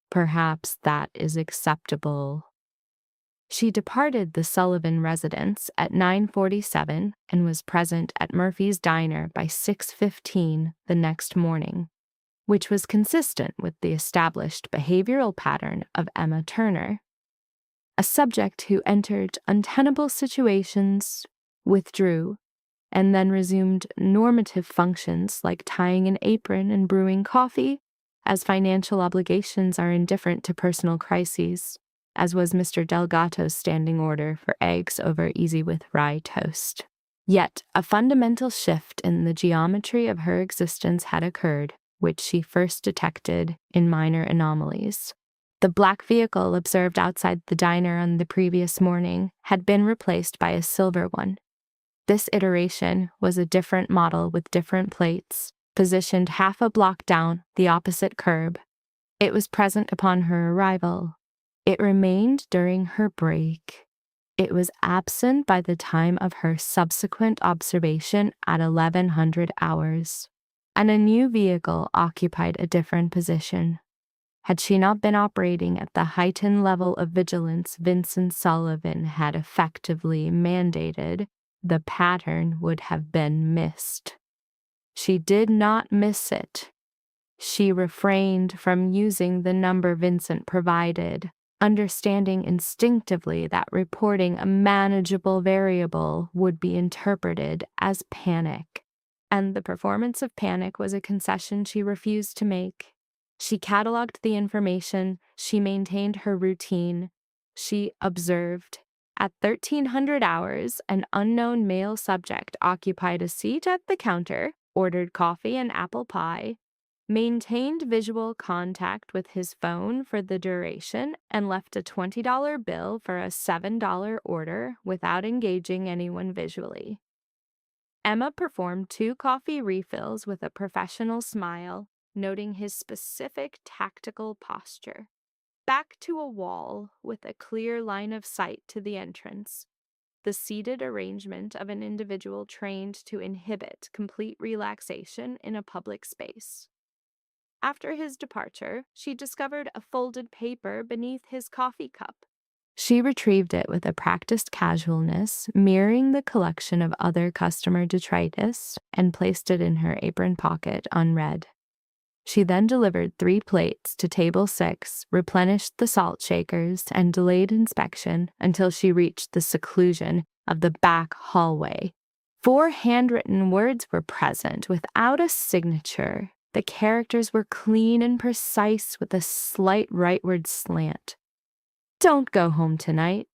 perhaps that is acceptable. She departed the Sullivan residence at 9:47 and was present at Murphy's Diner by 6:15 the next morning, which was consistent with the established behavioral pattern of Emma Turner. A subject who entered untenable situations, withdrew, and then resumed normative functions like tying an apron and brewing coffee, as financial obligations are indifferent to personal crises, as was Mr. Delgato's standing order for eggs over easy with rye toast. Yet a fundamental shift in the geometry of her existence had occurred, which she first detected in minor anomalies. The black vehicle observed outside the diner on the previous morning had been replaced by a silver one. This iteration was a different model with different plates, positioned half a block down the opposite curb. It was present upon her arrival. It remained during her break. It was absent by the time of her subsequent observation at 1100 hours. And a new vehicle occupied a different position. Had she not been operating at the heightened level of vigilance Vincent Sullivan had effectively mandated, the pattern would have been missed. She did not miss it. She refrained from using the number Vincent provided, understanding instinctively that reporting a manageable variable would be interpreted as panic. And the performance of panic was a concession she refused to make. She cataloged the information, she maintained her routine, she observed. At 1300 hours, an unknown male subject occupied a seat at the counter, ordered coffee and apple pie, maintained visual contact with his phone for the duration, and left a $20 bill for a $7 order without engaging anyone visually. Emma performed 2 coffee refills with a professional smile, noting his specific tactical posture. Back to a wall with a clear line of sight to the entrance. The seated arrangement of an individual trained to inhibit complete relaxation in a public space. After his departure, she discovered a folded paper beneath his coffee cup. She retrieved it with a practiced casualness, mirroring the collection of other customer detritus, and placed it in her apron pocket unread. She then delivered 3 plates to table 6, replenished the salt shakers, and delayed inspection until she reached the seclusion of the back hallway. 4 handwritten words were present without a signature. The characters were clean and precise with a slight rightward slant. "Don't go home tonight."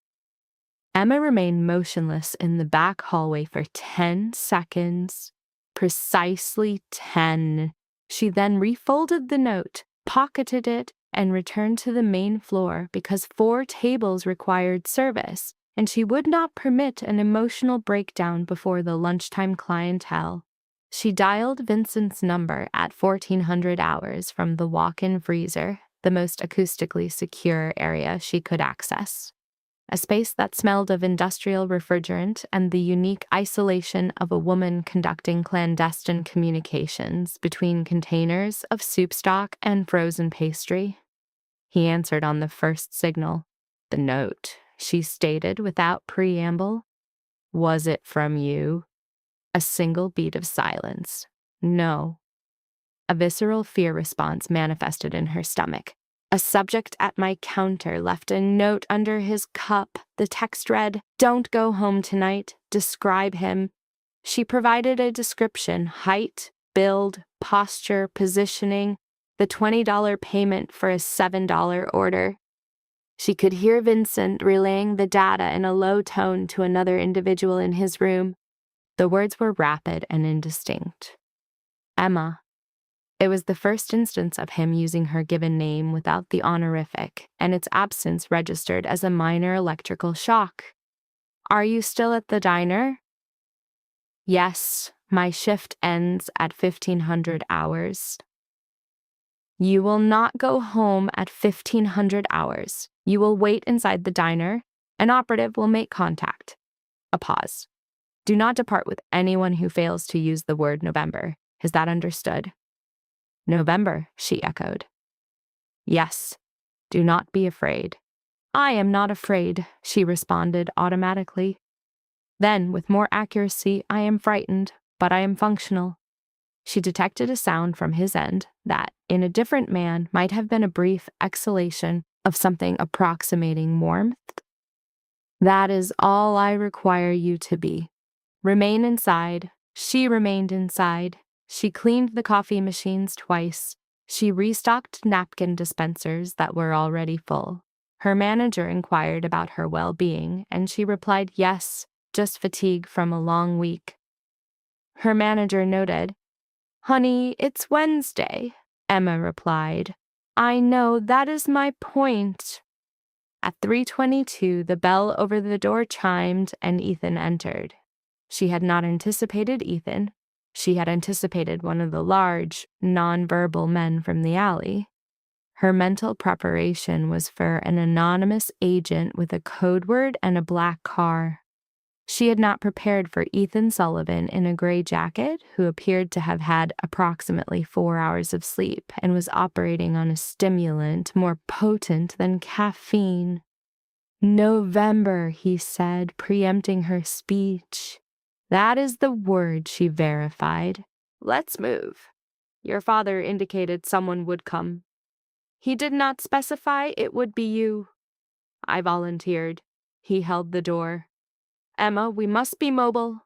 Emma remained motionless in the back hallway for 10 seconds. Precisely 10. She then refolded the note, pocketed it, and returned to the main floor because 4 tables required service, and she would not permit an emotional breakdown before the lunchtime clientele. She dialed Vincent's number at 1400 hours from the walk-in freezer, the most acoustically secure area she could access. a space that smelled of industrial refrigerant and the unique isolation of a woman conducting clandestine communications between containers of soup stock and frozen pastry. He answered on the first signal. The note, she stated without preamble. Was it from you? A single beat of silence. No. A visceral fear response manifested in her stomach. A subject at my counter left a note under his cup. The text read, "Don't go home tonight. Describe him." She provided a description: height, build, posture, positioning, the $20 payment for a $7 order. She could hear Vincent relaying the data in a low tone to another individual in his room. The words were rapid and indistinct. Emma. It was the first instance of him using her given name without the honorific, and its absence registered as a minor electrical shock. Are you still at the diner? Yes, my shift ends at 1500 hours. You will not go home at 1500 hours. You will wait inside the diner. An operative will make contact. A pause. Do not depart with anyone who fails to use the word November. Is that understood? November, she echoed. Yes. Do not be afraid. I am not afraid, she responded automatically. Then, with more accuracy, I am frightened, but I am functional. She detected a sound from his end that, in a different man, might have been a brief exhalation of something approximating warmth. That is all I require you to be. Remain inside. She remained inside. She cleaned the coffee machines twice. She restocked napkin dispensers that were already full. Her manager inquired about her well-being, and she replied yes, just fatigue from a long week. Her manager noted, "Honey, it's Wednesday," Emma replied. "I know, that is my point." At 3:22, the bell over the door chimed and Ethan entered. She had not anticipated Ethan. She had anticipated one of the large, nonverbal men from the alley. Her mental preparation was for an anonymous agent with a code word and a black car. She had not prepared for Ethan Sullivan in a gray jacket, who appeared to have had approximately 4 hours of sleep and was operating on a stimulant more potent than caffeine. November, he said, preempting her speech. That is the word, she verified. Let's move. Your father indicated someone would come. He did not specify it would be you. I volunteered. He held the door. Emma, we must be mobile.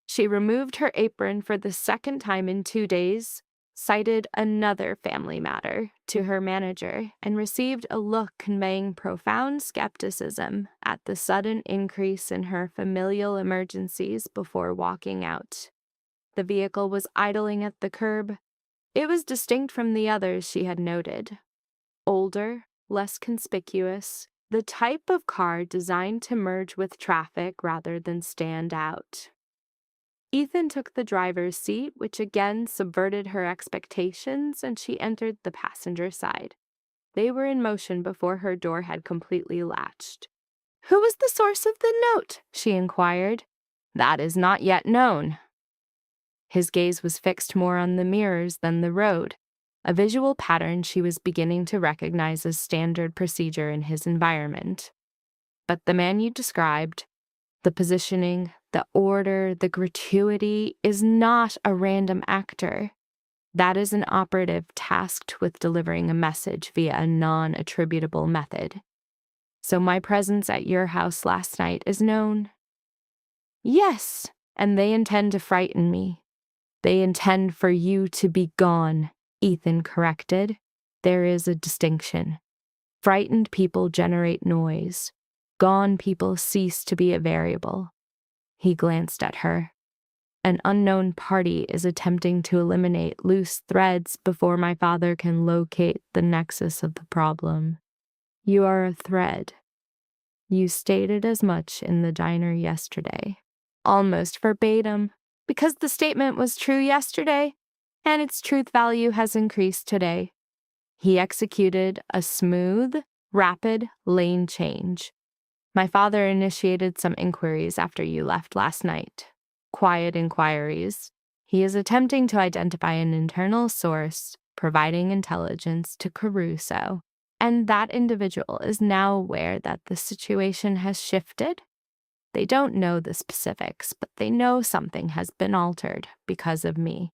She removed her apron for the second time in 2 days, cited another family matter to her manager, and received a look conveying profound skepticism at the sudden increase in her familial emergencies before walking out. The vehicle was idling at the curb. It was distinct from the others she had noted. Older, less conspicuous, the type of car designed to merge with traffic rather than stand out. Ethan took the driver's seat, which again subverted her expectations, and she entered the passenger side. They were in motion before her door had completely latched. "Who was the source of the note?" she inquired. "That is not yet known." His gaze was fixed more on the mirrors than the road, a visual pattern she was beginning to recognize as standard procedure in his environment. But the man you described, the positioning, the order, the gratuity, is not a random actor. That is an operative tasked with delivering a message via a non-attributable method. So my presence at your house last night is known? Yes, and they intend to frighten me. They intend for you to be gone, Ethan corrected. There is a distinction. Frightened people generate noise. Gone people cease to be a variable. He glanced at her. An unknown party is attempting to eliminate loose threads before my father can locate the nexus of the problem. You are a thread. You stated as much in the diner yesterday. Almost verbatim, because the statement was true yesterday, and its truth value has increased today. He executed a smooth, rapid lane change. My father initiated some inquiries after you left last night. Quiet inquiries. He is attempting to identify an internal source providing intelligence to Caruso, and that individual is now aware that the situation has shifted. They don't know the specifics, but they know something has been altered because of me.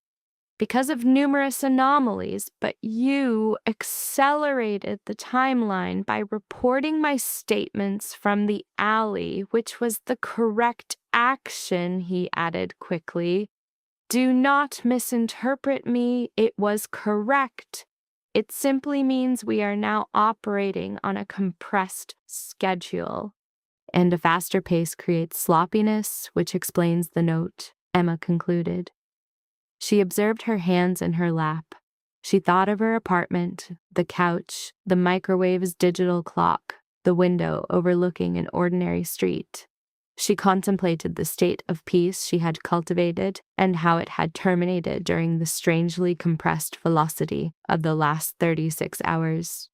Because of numerous anomalies, but you accelerated the timeline by reporting my statements from the alley, which was the correct action, he added quickly. Do not misinterpret me, it was correct. It simply means we are now operating on a compressed schedule. And a faster pace creates sloppiness, which explains the note, Emma concluded. She observed her hands in her lap. She thought of her apartment, the couch, the microwave's digital clock, the window overlooking an ordinary street. She contemplated the state of peace she had cultivated and how it had terminated during the strangely compressed velocity of the last 36 hours.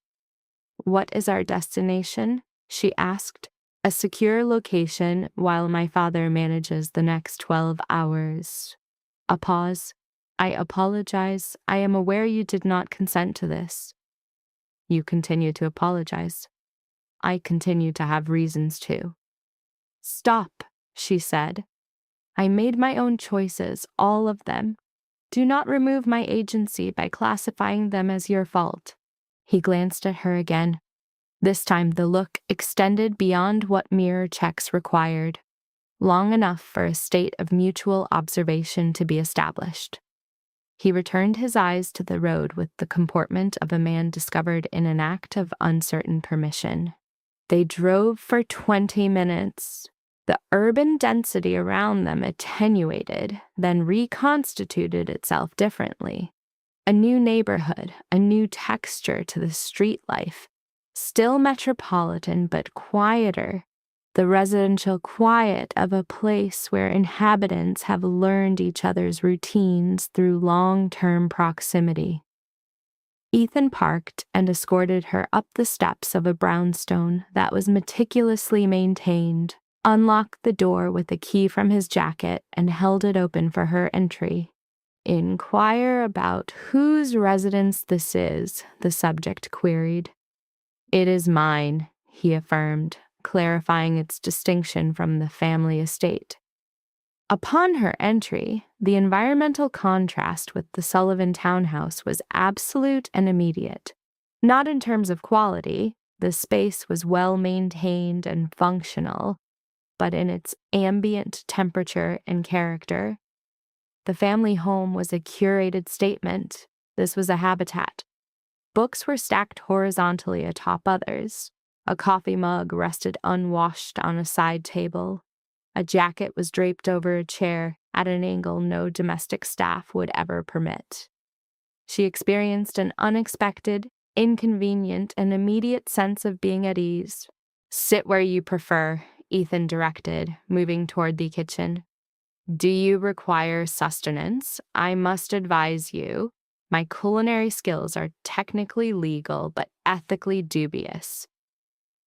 What is our destination? She asked. A secure location while my father manages the next 12 hours. A pause. I apologize. I am aware you did not consent to this. You continue to apologize. I continue to have reasons to. Stop, she said. I made my own choices, all of them. Do not remove my agency by classifying them as your fault. He glanced at her again. This time the look extended beyond what mirror checks required, long enough for a state of mutual observation to be established. He returned his eyes to the road with the comportment of a man discovered in an act of uncertain permission. They drove for 20 minutes. The urban density around them attenuated, then reconstituted itself differently. A new neighborhood, a new texture to the street life. Still metropolitan, but quieter. The residential quiet of a place where inhabitants have learned each other's routines through long-term proximity. Ethan parked and escorted her up the steps of a brownstone that was meticulously maintained, unlocked the door with a key from his jacket, and held it open for her entry. Inquire about whose residence this is, the subject queried. It is mine, he affirmed, clarifying its distinction from the family estate. Upon her entry, the environmental contrast with the Sullivan townhouse was absolute and immediate. Not in terms of quality, the space was well maintained and functional, but in its ambient temperature and character. The family home was a curated statement. This was a habitat. Books were stacked horizontally atop others. A coffee mug rested unwashed on a side table. A jacket was draped over a chair at an angle no domestic staff would ever permit. She experienced an unexpected, inconvenient, and immediate sense of being at ease. Sit where you prefer, Ethan directed, moving toward the kitchen. Do you require sustenance? I must advise you. My culinary skills are technically legal, but ethically dubious.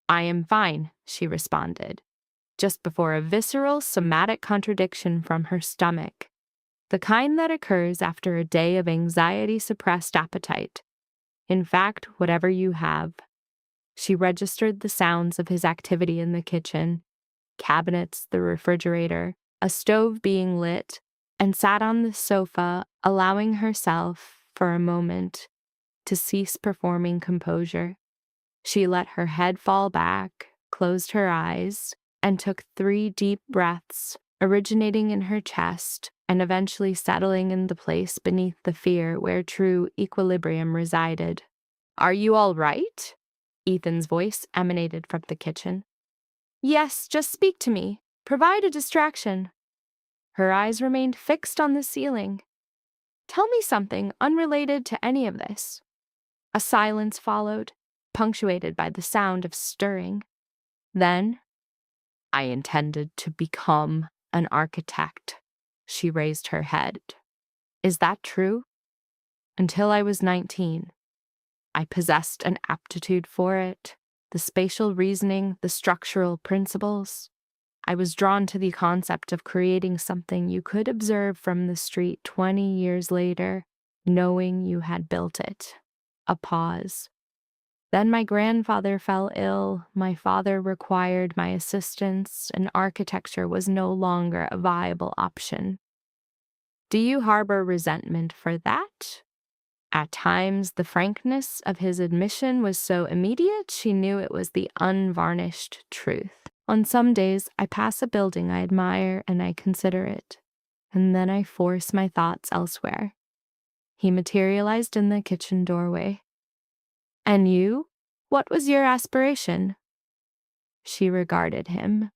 I am fine, she responded, just before a visceral, somatic contradiction from her stomach, the kind that occurs after a day of anxiety-suppressed appetite. In fact, whatever you have. She registered the sounds of his activity in the kitchen, cabinets, the refrigerator, a stove being lit, and sat on the sofa, allowing herself, for a moment, to cease performing composure. She let her head fall back, closed her eyes, and took 3 deep breaths, originating in her chest and eventually settling in the place beneath the fear where true equilibrium resided. Are you all right? Ethan's voice emanated from the kitchen. Yes, just speak to me. Provide a distraction. Her eyes remained fixed on the ceiling. Tell me something unrelated to any of this. A silence followed, punctuated by the sound of stirring. Then, I intended to become an architect. She raised her head. Is that true? Until I was 19. I possessed an aptitude for it. the spatial reasoning, the structural principles. I was drawn to the concept of creating something you could observe from the street 20 years later, knowing you had built it. A pause. Then my grandfather fell ill, my father required my assistance, and architecture was no longer a viable option. Do you harbor resentment for that? At times, the frankness of his admission was so immediate she knew it was the unvarnished truth. On some days, I pass a building I admire and I consider it, and then I force my thoughts elsewhere. He materialized in the kitchen doorway. And you? What was your aspiration? She regarded him.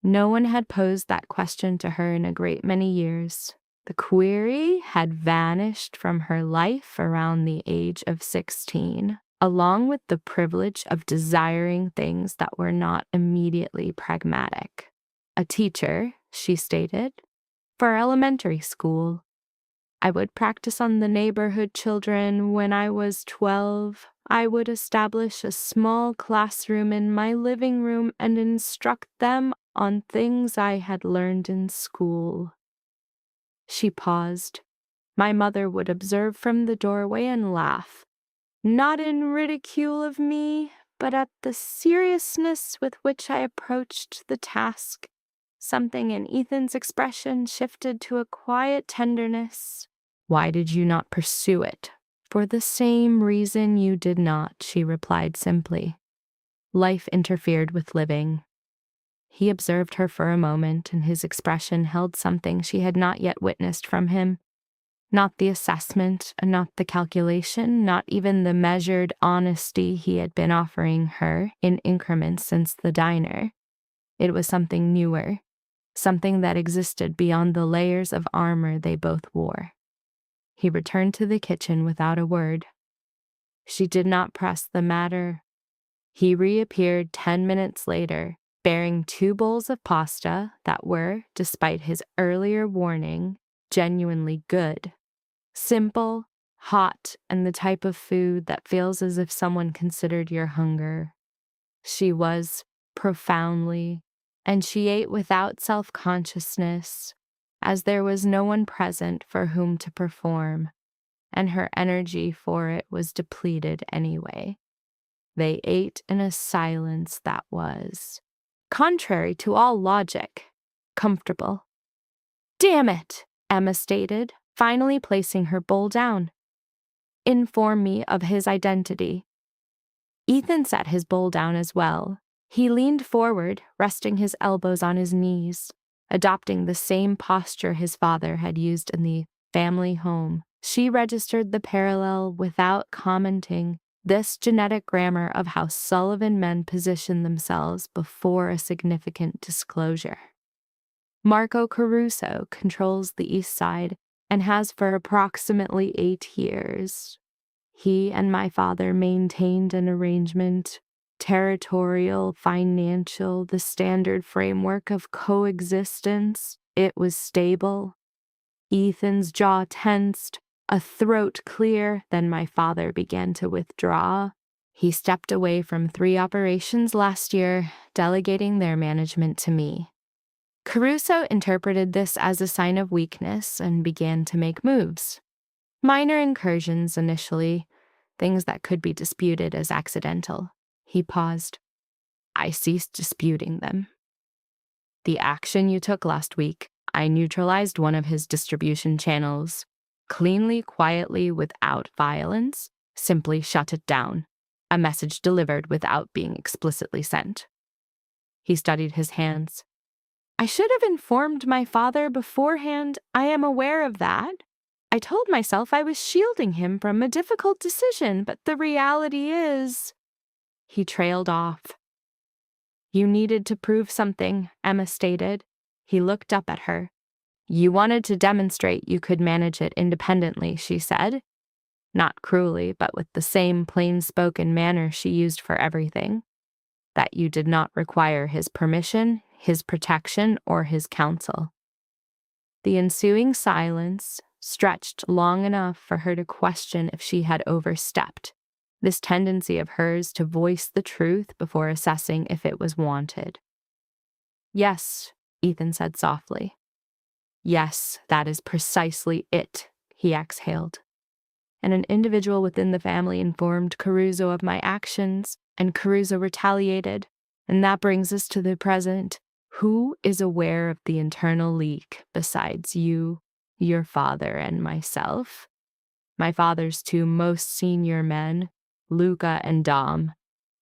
No one had posed that question to her in a great many years. The query had vanished from her life around the age of 16, along with the privilege of desiring things that were not immediately pragmatic. A teacher, she stated, for elementary school. I would practice on the neighborhood children. When I was 12, I would establish a small classroom in my living room and instruct them on things I had learned in school. She paused. My mother would observe from the doorway and laugh, not in ridicule of me, but at the seriousness with which I approached the task. Something in Ethan's expression shifted to a quiet tenderness. Why did you not pursue it? For the same reason you did not, she replied simply. Life interfered with living. He observed her for a moment, and his expression held something she had not yet witnessed from him. Not the assessment, not the calculation, not even the measured honesty he had been offering her in increments since the diner. It was something newer, something that existed beyond the layers of armor they both wore. He returned to the kitchen without a word. She did not press the matter. He reappeared 10 minutes later, bearing 2 bowls of pasta that were, despite his earlier warning, genuinely good. Simple, hot, and the type of food that feels as if someone considered your hunger. She was profoundly, and she ate without self-consciousness, as there was no one present for whom to perform, and her energy for it was depleted anyway. They ate in a silence that was, contrary to all logic, comfortable. Damn it, Emma stated, finally placing her bowl down. Inform me of his identity. Ethan set his bowl down as well. He leaned forward, resting his elbows on his knees, adopting the same posture his father had used in the family home. She registered the parallel without commenting. This genetic grammar of how Sullivan men position themselves before a significant disclosure. Marco Caruso controls the East Side and has for approximately 8 years. He and my father maintained an arrangement, territorial, financial, the standard framework of coexistence. It was stable. Ethan's jaw tensed, a throat clear, then my father began to withdraw. He stepped away from 3 operations last year, delegating their management to me. Caruso interpreted this as a sign of weakness and began to make moves. Minor incursions initially, things that could be disputed as accidental. He paused. I ceased disputing them. The action you took last week, I neutralized one of his distribution channels. Cleanly, quietly, without violence, simply shut it down. A message delivered without being explicitly sent. He studied his hands. I should have informed my father beforehand. I am aware of that. I told myself I was shielding him from a difficult decision, but the reality is... He trailed off. You needed to prove something, Emma stated. He looked up at her. You wanted to demonstrate you could manage it independently, she said. Not cruelly, but with the same plain-spoken manner she used for everything. That you did not require his permission, his protection, or his counsel. The ensuing silence stretched long enough for her to question if she had overstepped. this tendency of hers to voice the truth before assessing if it was wanted. "Yes," Ethan said softly. "Yes, that is precisely it," he exhaled. "And an individual within the family informed Caruso of my actions, and Caruso retaliated. And that brings us to the present. Who is aware of the internal leak besides you, your father, and myself? My father's two most senior men, Luca and Dom.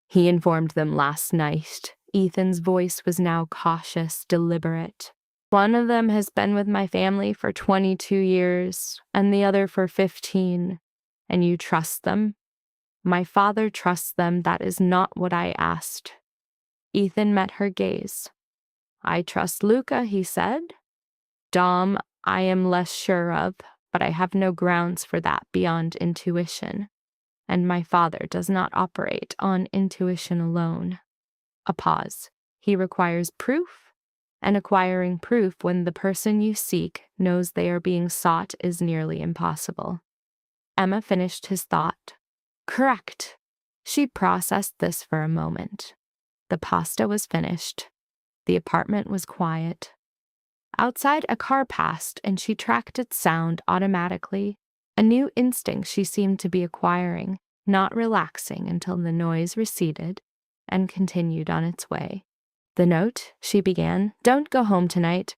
He informed them last night." Ethan's voice was now cautious, deliberate. "One of them has been with my family for 22 years, and the other for 15. And you trust them?" "My father trusts them. That is not what I asked." Ethan met her gaze. "I trust Luca," he said. "Dom, I am less sure of, but I have no grounds for that beyond intuition. And my father does not operate on intuition alone." A pause. "He requires proof, and acquiring proof when the person you seek knows they are being sought is nearly impossible." Emma finished his thought. "Correct." She processed this for a moment. The pasta was finished. The apartment was quiet. Outside, a car passed, and she tracked its sound automatically, a new instinct she seemed to be acquiring, not relaxing until the noise receded and continued on its way. "The note," she began, "don't go home tonight.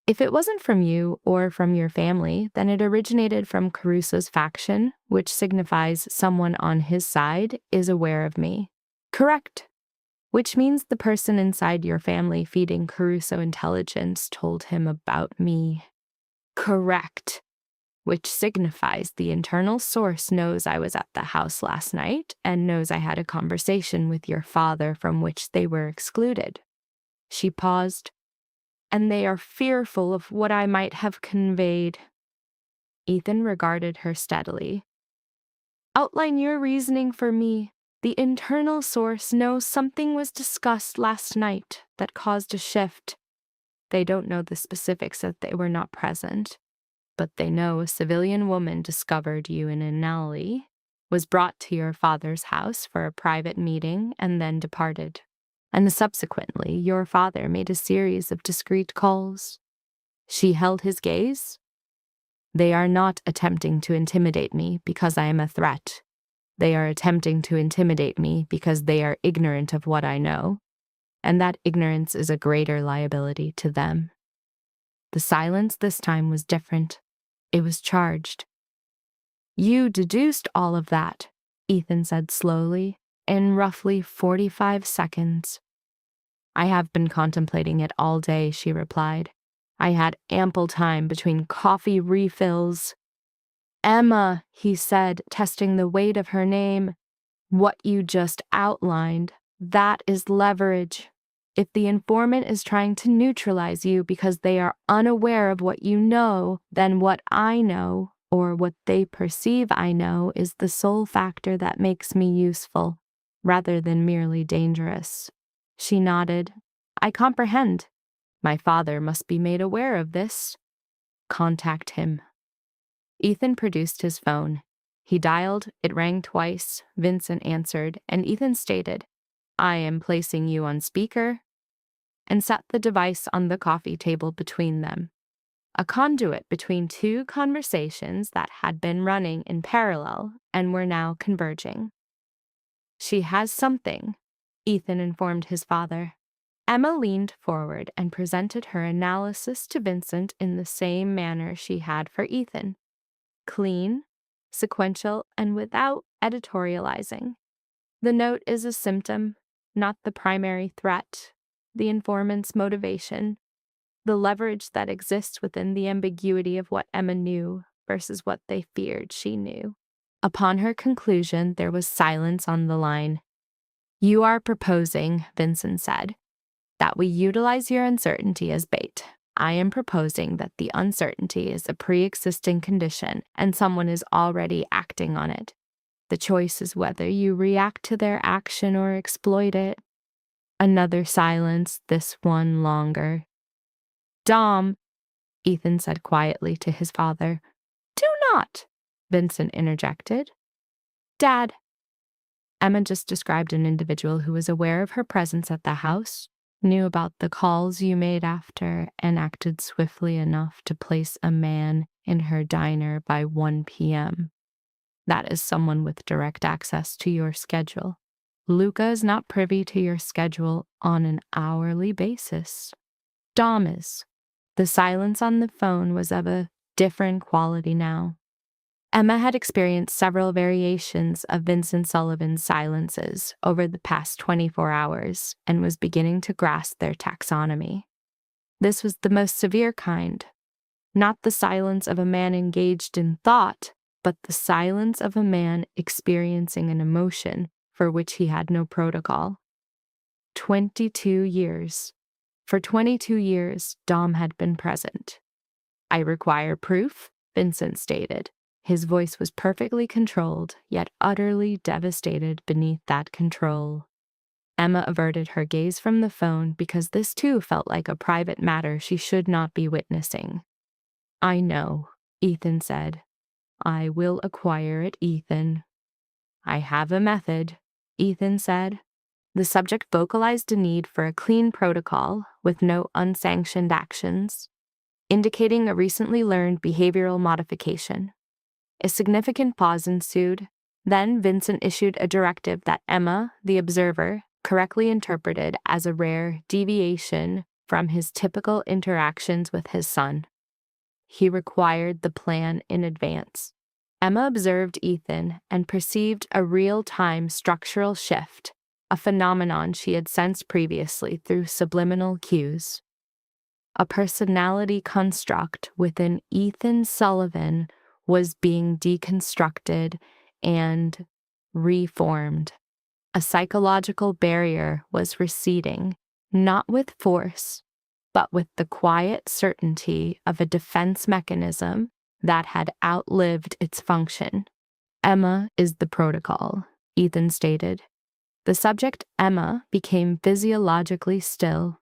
If it wasn't from you or from your family, then it originated from Caruso's faction, which signifies someone on his side is aware of me." "Correct." "Which means the person inside your family feeding Caruso intelligence told him about me." "Correct." "Which signifies the internal source knows I was at the house last night and knows I had a conversation with your father from which they were excluded." She paused. "And they are fearful of what I might have conveyed." Ethan regarded her steadily. "Outline your reasoning for me. The internal source knows something was discussed last night that caused a shift. They don't know the specifics as they were not present, but they know a civilian woman discovered you in an alley, was brought to your father's house for a private meeting, and then departed. And subsequently, your father made a series of discreet calls." She held his gaze. "They are not attempting to intimidate me because I am a threat. They are attempting to intimidate me because they are ignorant of what I know, and that ignorance is a greater liability to them." The silence this time was different. It was charged. "You deduced all of that," Ethan said slowly, "in roughly 45 seconds. "I have been contemplating it all day," she replied. "I had ample time between coffee refills." "Emma," he said, testing the weight of her name, "what you just outlined, that is leverage. If the informant is trying to neutralize you because they are unaware of what you know, then what I know, or what they perceive I know, is the sole factor that makes me useful, rather than merely dangerous." She nodded. "I comprehend. My father must be made aware of this." "Contact him." Ethan produced his phone. He dialed, it rang twice, Vincent answered, and Ethan stated, "I am placing you on speaker," and set the device on the coffee table between them, a conduit between two conversations that had been running in parallel and were now converging. "She has something," Ethan informed his father. Emma leaned forward and presented her analysis to Vincent in the same manner she had for Ethan. Clean, sequential, and without editorializing. "The note is a symptom, not the primary threat. The informant's motivation, the leverage that exists within the ambiguity of what Emma knew versus what they feared she knew." Upon her conclusion, there was silence on the line. "You are proposing," Vincent said, "that we utilize your uncertainty as bait. I am proposing that the uncertainty is a pre-existing condition and someone is already acting on it. The choice is whether you react to their action or exploit it." Another silence, this one longer. "Dom," Ethan said quietly to his father. "Do not," Vincent interjected. "Dad." Emma just described an individual who was aware of her presence at the house, knew about the calls you made after, and acted swiftly enough to place a man in her diner by 1 p.m. That is someone with direct access to your schedule. Luca is not privy to your schedule on an hourly basis. Dom is. The silence on the phone was of a different quality now. Emma had experienced several variations of Vincent Sullivan's silences over the past 24 hours and was beginning to grasp their taxonomy. This was the most severe kind, not the silence of a man engaged in thought, but the silence of a man experiencing an emotion for which he had no protocol. 22 years. For 22 years, Dom had been present. "I require proof," Vincent stated. His voice was perfectly controlled, yet utterly devastated beneath that control. Emma averted her gaze from the phone because this too felt like a private matter she should not be witnessing. "I know," Ethan said. "I will acquire it, Ethan." "I have a method," Ethan said. The subject vocalized a need for a clean protocol with no unsanctioned actions, indicating a recently learned behavioral modification. A significant pause ensued. Then Vincent issued a directive that Emma, the observer, correctly interpreted as a rare deviation from his typical interactions with his son. He required the plan in advance. Emma observed Ethan and perceived a real-time structural shift, a phenomenon she had sensed previously through subliminal cues. A personality construct within Ethan Sullivan was being deconstructed and reformed. A psychological barrier was receding, not with force, but with the quiet certainty of a defense mechanism that had outlived its function. "Emma is the protocol," Ethan stated. The subject, Emma, became physiologically still.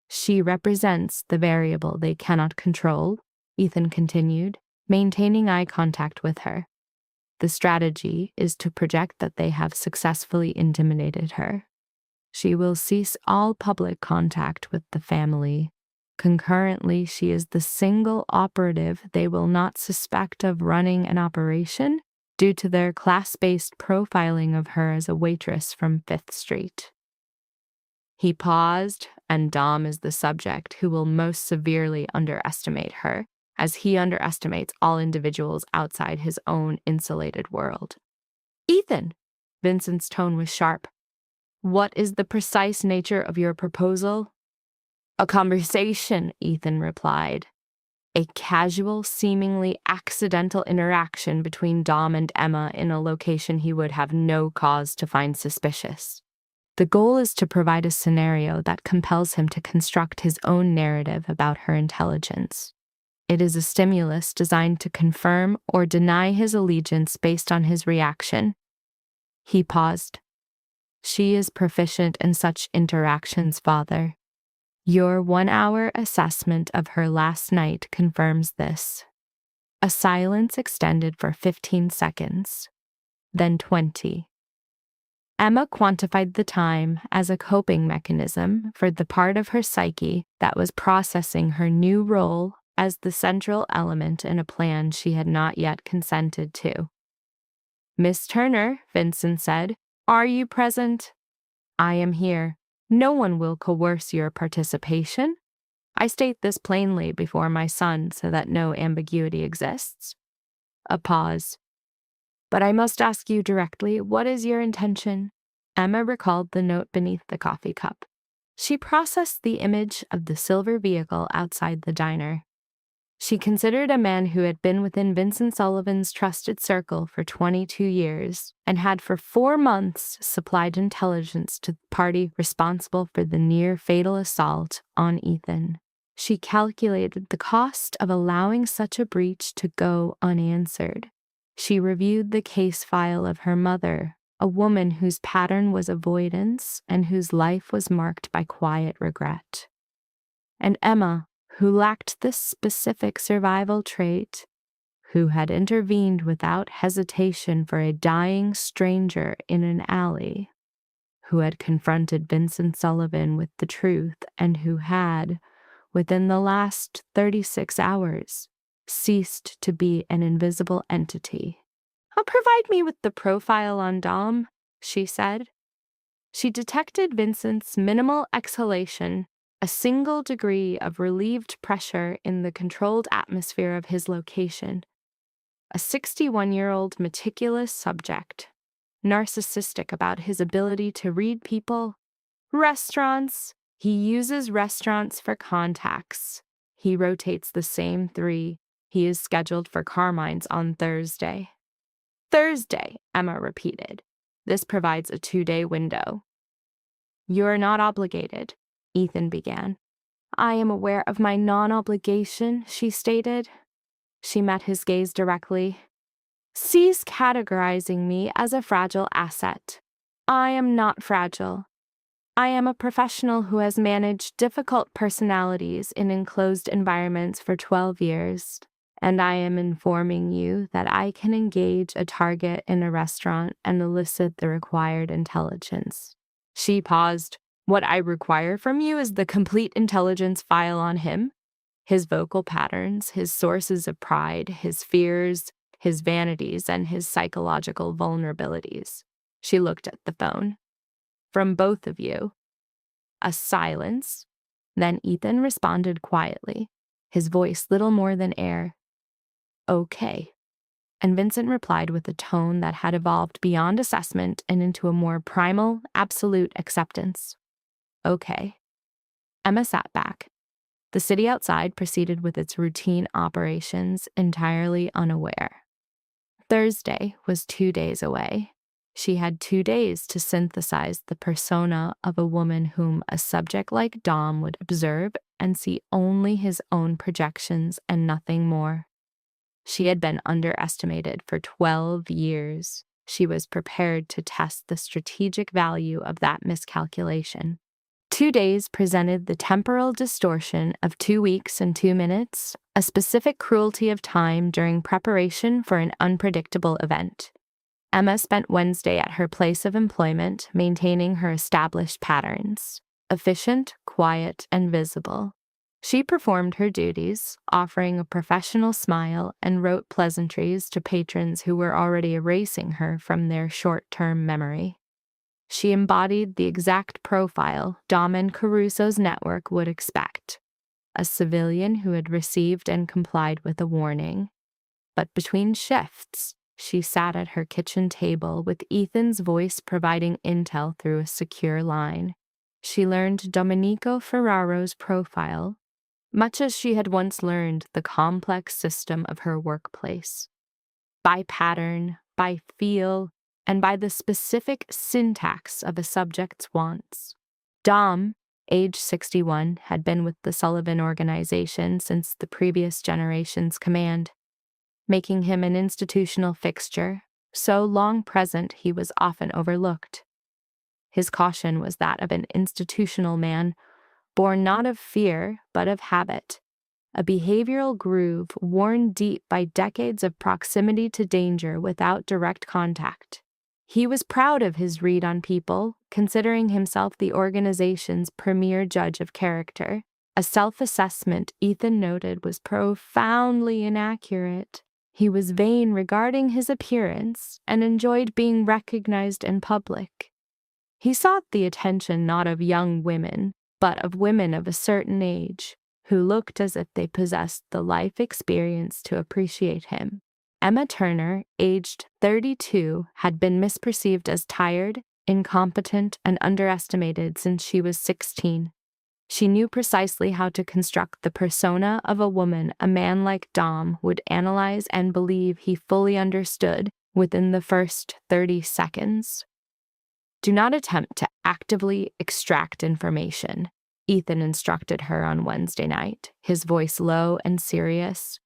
"She represents the variable they cannot control," Ethan continued, maintaining eye contact with her. "The strategy is to project that they have successfully intimidated her. She will cease all public contact with the family. Concurrently, she is the single operative they will not suspect of running an operation due to their class-based profiling of her as a waitress from 5th Street." He paused, and Dom is the subject who will most severely underestimate her, as he underestimates all individuals outside his own insulated world. "Ethan!" Vincent's tone was sharp. "What is the precise nature of your proposal?" "A conversation," Ethan replied. "A casual, seemingly accidental interaction between Dom and Emma in a location he would have no cause to find suspicious. The goal is to provide a scenario that compels him to construct his own narrative about her intelligence. It is a stimulus designed to confirm or deny his allegiance based on his reaction." He paused. "She is proficient in such interactions, Father. Your 1-hour assessment of her last night confirms this." A silence extended for 15 seconds, then 20. Emma quantified the time as a coping mechanism for the part of her psyche that was processing her new role as the central element in a plan she had not yet consented to. "Miss Turner," Vincent said, "are you present?" "I am here. No one will coerce your participation. I state this plainly before my son so that no ambiguity exists." A pause. "But I must ask you directly, what is your intention?" Emma recalled the note beneath the coffee cup. She processed the image of the silver vehicle outside the diner. She considered a man who had been within Vincent Sullivan's trusted circle for 22 years and had for 4 months supplied intelligence to the party responsible for the near-fatal assault on Ethan. She calculated the cost of allowing such a breach to go unanswered. She reviewed the case file of her mother, a woman whose pattern was avoidance and whose life was marked by quiet regret. And Emma, who lacked this specific survival trait, who had intervened without hesitation for a dying stranger in an alley, who had confronted Vincent Sullivan with the truth, and who had, within the last 36 hours, ceased to be an invisible entity. "Provide me with the profile on Dom," she said. She detected Vincent's minimal exhalation, a single degree of relieved pressure in the controlled atmosphere of his location. A 61-year-old meticulous subject, narcissistic about his ability to read people. Restaurants. He uses restaurants for contacts. He rotates the same 3. He is scheduled for Carmine's on Thursday. Thursday, Emma repeated. This provides a 2-day window. "You're not obligated," Ethan began. "I am aware of my non-obligation," she stated. She met his gaze directly. "Cease categorizing me as a fragile asset. I am not fragile. I am a professional who has managed difficult personalities in enclosed environments for 12 years, and I am informing you that I can engage a target in a restaurant and elicit the required intelligence." She paused. "What I require from you is the complete intelligence file on him, his vocal patterns, his sources of pride, his fears, his vanities, and his psychological vulnerabilities." She looked at the phone. "From both of you." A silence. Then Ethan responded quietly, his voice little more than air. "Okay." And Vincent replied with a tone that had evolved beyond assessment and into a more primal, absolute acceptance. "Okay." Emma sat back. The city outside proceeded with its routine operations, entirely unaware. Thursday was 2 days away. She had 2 days to synthesize the persona of a woman whom a subject like Dom would observe and see only his own projections and nothing more. She had been underestimated for 12 years. She was prepared to test the strategic value of that miscalculation. 2 days presented the temporal distortion of 2 weeks and 2 minutes, a specific cruelty of time during preparation for an unpredictable event. Emma spent Wednesday at her place of employment, maintaining her established patterns, efficient, quiet, and visible. She performed her duties, offering a professional smile, and wrote pleasantries to patrons who were already erasing her from their short-term memory. She embodied the exact profile Dom and Caruso's network would expect, a civilian who had received and complied with a warning. But between shifts, she sat at her kitchen table with Ethan's voice providing intel through a secure line. She learned Domenico Ferraro's profile, much as she had once learned the complex system of her workplace. By pattern, by feel, and by the specific syntax of a subject's wants. Dom, age 61, had been with the Sullivan organization since the previous generation's command, making him an institutional fixture, so long present he was often overlooked. His caution was that of an institutional man, born not of fear, but of habit, a behavioral groove worn deep by decades of proximity to danger without direct contact. He was proud of his read on people, considering himself the organization's premier judge of character, a self-assessment Ethan noted was profoundly inaccurate. He was vain regarding his appearance and enjoyed being recognized in public. He sought the attention not of young women, but of women of a certain age, who looked as if they possessed the life experience to appreciate him. Emma Turner, aged 32, had been misperceived as tired, incompetent, and underestimated since she was 16. She knew precisely how to construct the persona of a woman a man like Dom would analyze and believe he fully understood within the first 30 seconds. "Do not attempt to actively extract information," Ethan instructed her on Wednesday night, his voice low and serious.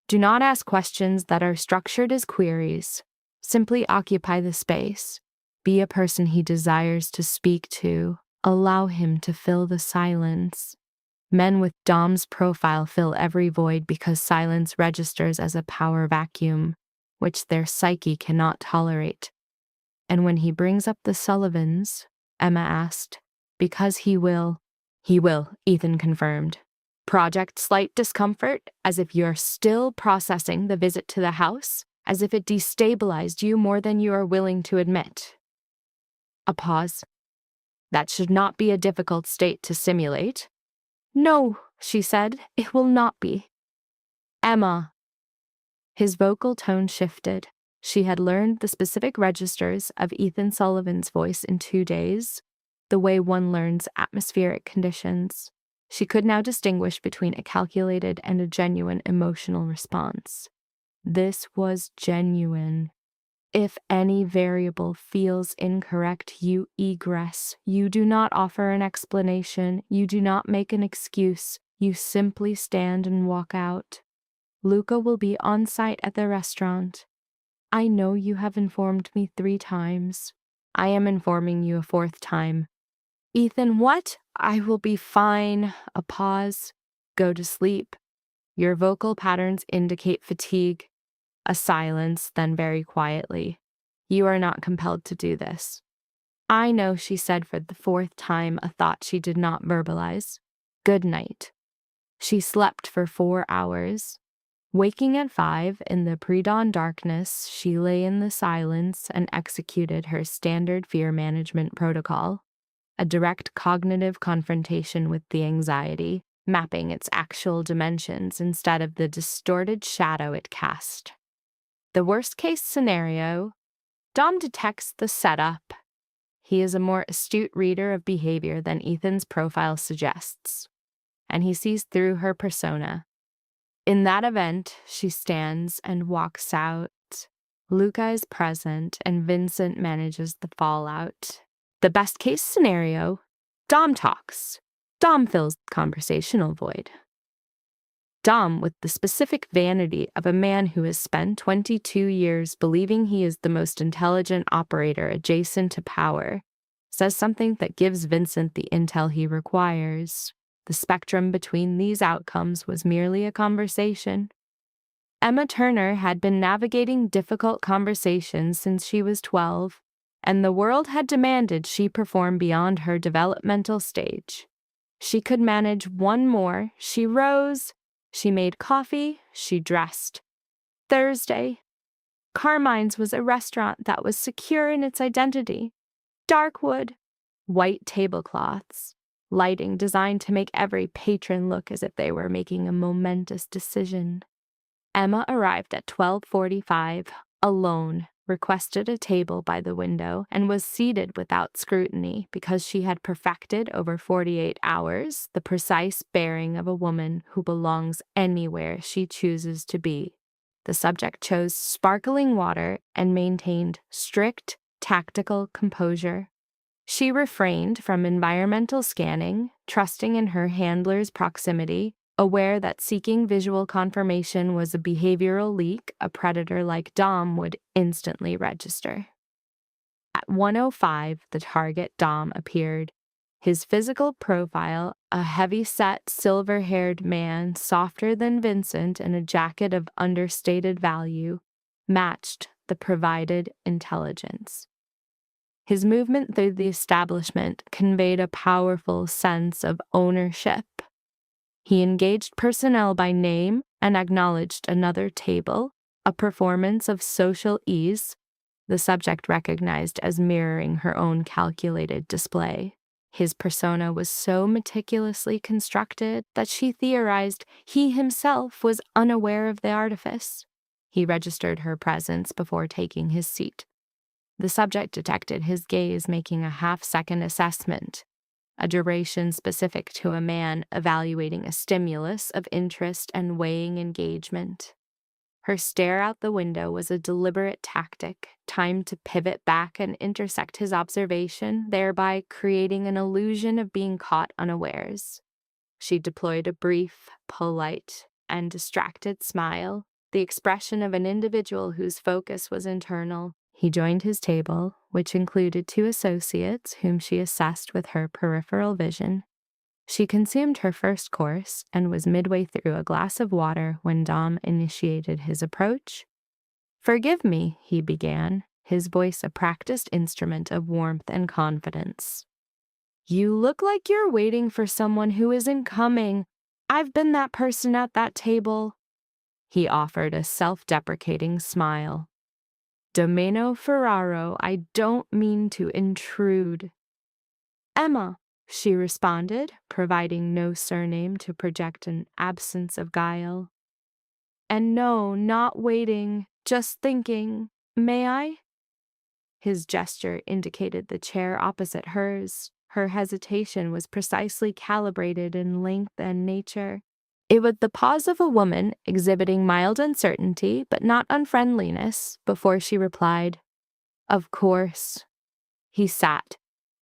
"Do not ask questions that are structured as queries. Simply occupy the space. Be a person he desires to speak to. Allow him to fill the silence." Men with Dom's profile fill every void because silence registers as a power vacuum, which their psyche cannot tolerate. And when he brings up the Sullivans, Emma asked, because he will, Ethan confirmed. Project slight discomfort, as if you're still processing the visit to the house, as if it destabilized you more than you are willing to admit. A pause. That should not be a difficult state to simulate. No, she said, it will not be. Emma. His vocal tone shifted. She had learned the specific registers of Ethan Sullivan's voice in 2 days, the way one learns atmospheric conditions. She could now distinguish between a calculated and a genuine emotional response. This was genuine. If any variable feels incorrect, you egress. You do not offer an explanation. You do not make an excuse. You simply stand and walk out. Luca will be on site at the restaurant. I know you have informed me 3 times. I am informing you a 4th time. Ethan, what? I will be fine. A pause. Go to sleep. Your vocal patterns indicate fatigue. A silence, then very quietly. You are not compelled to do this. I know, she said for the 4th time, a thought she did not verbalize. Good night. She slept for 4 hours. Waking at 5 in the pre-dawn darkness, she lay in the silence and executed her standard fear management protocol, a direct cognitive confrontation with the anxiety, mapping its actual dimensions instead of the distorted shadow it cast. The worst-case scenario, Dom detects the setup. He is a more astute reader of behavior than Ethan's profile suggests, and he sees through her persona. In that event, she stands and walks out. Luca is present, and Vincent manages the fallout. The best-case scenario, Dom talks. Dom fills the conversational void. Dom, with the specific vanity of a man who has spent 22 years believing he is the most intelligent operator adjacent to power, says something that gives Vincent the intel he requires. The spectrum between these outcomes was merely a conversation. Emma Turner had been navigating difficult conversations since she was 12, and the world had demanded she perform beyond her developmental stage. She could manage one more. She rose. She made coffee. She dressed. Thursday. Carmine's was a restaurant that was secure in its identity. Dark wood, white tablecloths, lighting designed to make every patron look as if they were making a momentous decision. Emma arrived at 12:45, alone, requested a table by the window, and was seated without scrutiny because she had perfected over 48 hours the precise bearing of a woman who belongs anywhere she chooses to be. The subject chose sparkling water and maintained strict, tactical composure. She refrained from environmental scanning, trusting in her handler's proximity, aware that seeking visual confirmation was a behavioral leak a predator like Dom would instantly register. At 1:05, the target Dom appeared. His physical profile, a heavy-set, silver-haired man softer than Vincent in a jacket of understated value, matched the provided intelligence. His movement through the establishment conveyed a powerful sense of ownership. He engaged personnel by name and acknowledged another table, a performance of social ease, the subject recognized as mirroring her own calculated display. His persona was so meticulously constructed that she theorized he himself was unaware of the artifice. He registered her presence before taking his seat. The subject detected his gaze making a half-second assessment, a duration specific to a man evaluating a stimulus of interest and weighing engagement. Her stare out the window was a deliberate tactic, timed to pivot back and intersect his observation, thereby creating an illusion of being caught unawares. She deployed a brief, polite, and distracted smile, the expression of an individual whose focus was internal. He joined his table, which included 2 associates whom she assessed with her peripheral vision. She consumed her first course and was midway through a glass of water when Dom initiated his approach. "Forgive me," he began, his voice a practiced instrument of warmth and confidence. "You look like you're waiting for someone who isn't coming. I've been that person at that table." He offered a self-deprecating smile. "Domeno Ferraro, I don't mean to intrude." "Emma," she responded, providing no surname to project an absence of guile. "And no, not waiting, just thinking. May I?" His gesture indicated the chair opposite hers. Her hesitation was precisely calibrated in length and nature. It was the pause of a woman exhibiting mild uncertainty but not unfriendliness before she replied, "Of course." He sat.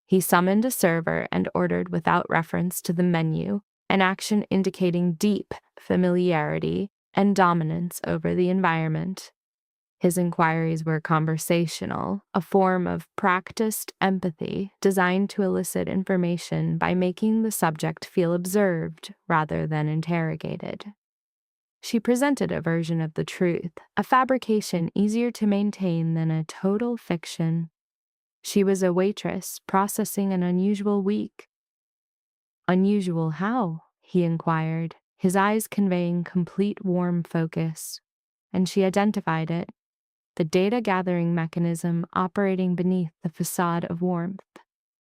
He summoned a server and ordered without reference to the menu, an action indicating deep familiarity and dominance over the environment. His inquiries were conversational, a form of practiced empathy designed to elicit information by making the subject feel observed rather than interrogated. She presented a version of the truth, a fabrication easier to maintain than a total fiction. She was a waitress processing an unusual week. "Unusual how?" he inquired, his eyes conveying complete warm focus. And she identified it, the data-gathering mechanism operating beneath the facade of warmth.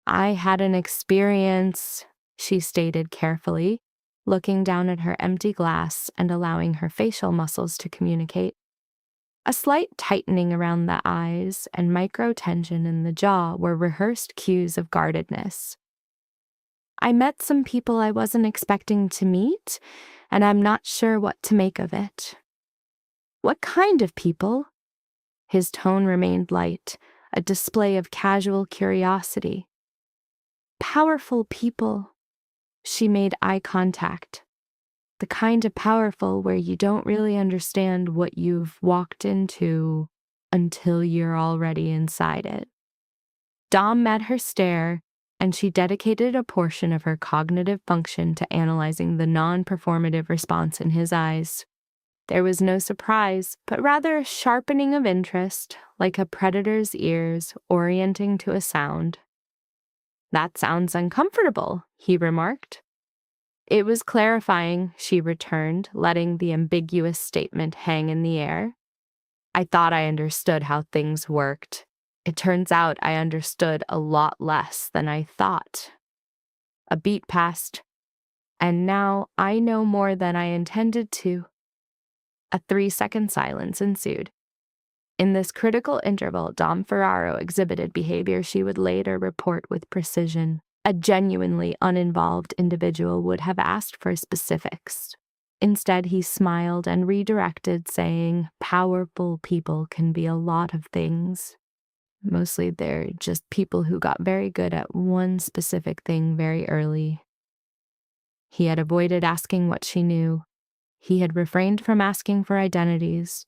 "I had an experience," she stated carefully, looking down at her empty glass and allowing her facial muscles to communicate. A slight tightening around the eyes and micro-tension in the jaw were rehearsed cues of guardedness. "I met some people I wasn't expecting to meet, and I'm not sure what to make of it." "What kind of people?" His tone remained light, a display of casual curiosity. "Powerful people." She made eye contact. "The kind of powerful where you don't really understand what you've walked into until you're already inside it." Dom met her stare, and she dedicated a portion of her cognitive function to analyzing the non-performative response in his eyes. There was no surprise, but rather a sharpening of interest, like a predator's ears orienting to a sound. "That sounds uncomfortable," he remarked. "It was clarifying," she returned, letting the ambiguous statement hang in the air. "I thought I understood how things worked. It turns out I understood a lot less than I thought." A beat passed, and now I know more than I intended to. A 3-second silence ensued. In this critical interval, Dom Ferraro exhibited behavior she would later report with precision. A genuinely uninvolved individual would have asked for specifics. Instead, he smiled and redirected, saying, "Powerful people can be a lot of things. Mostly they're just people who got very good at one specific thing very early." He had avoided asking what she knew. He had refrained from asking for identities.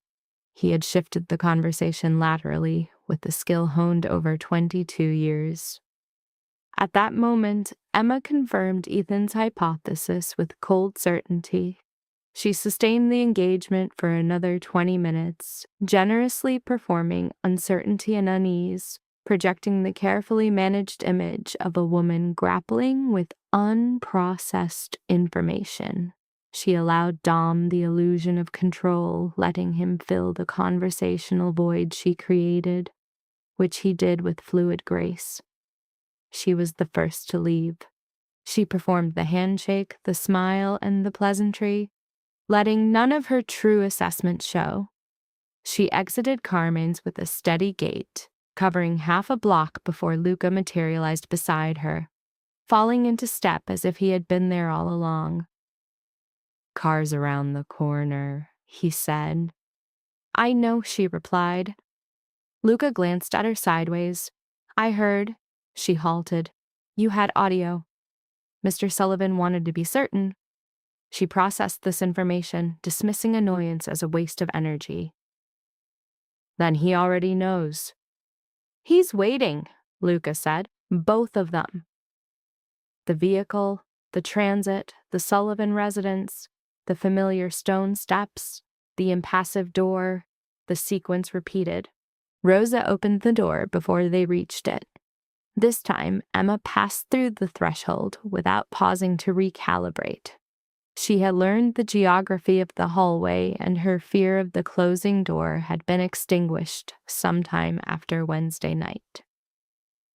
He had shifted the conversation laterally, with the skill honed over 22 years. At that moment, Emma confirmed Ethan's hypothesis with cold certainty. She sustained the engagement for another 20 minutes, generously performing uncertainty and unease, projecting the carefully managed image of a woman grappling with unprocessed information. She allowed Dom the illusion of control, letting him fill the conversational void she created, which he did with fluid grace. She was the first to leave. She performed the handshake, the smile, and the pleasantry, letting none of her true assessment show. She exited Carmen's with a steady gait, covering half a block before Luca materialized beside her, falling into step as if he had been there all along. "Car's around the corner," he said. "I know," she replied. Luca glanced at her sideways. "I heard." She halted. "You had audio." Mr. Sullivan wanted to be certain. She processed this information, dismissing annoyance as a waste of energy. "Then he already knows." "He's waiting," Luca said. "Both of them." The vehicle, The transit, the Sullivan residence, the familiar stone steps, the impassive door, the sequence repeated. Rosa opened the door before they reached it. This time, Emma passed through the threshold without pausing to recalibrate. She had learned the geography of the hallway, and her fear of the closing door had been extinguished sometime after Wednesday night.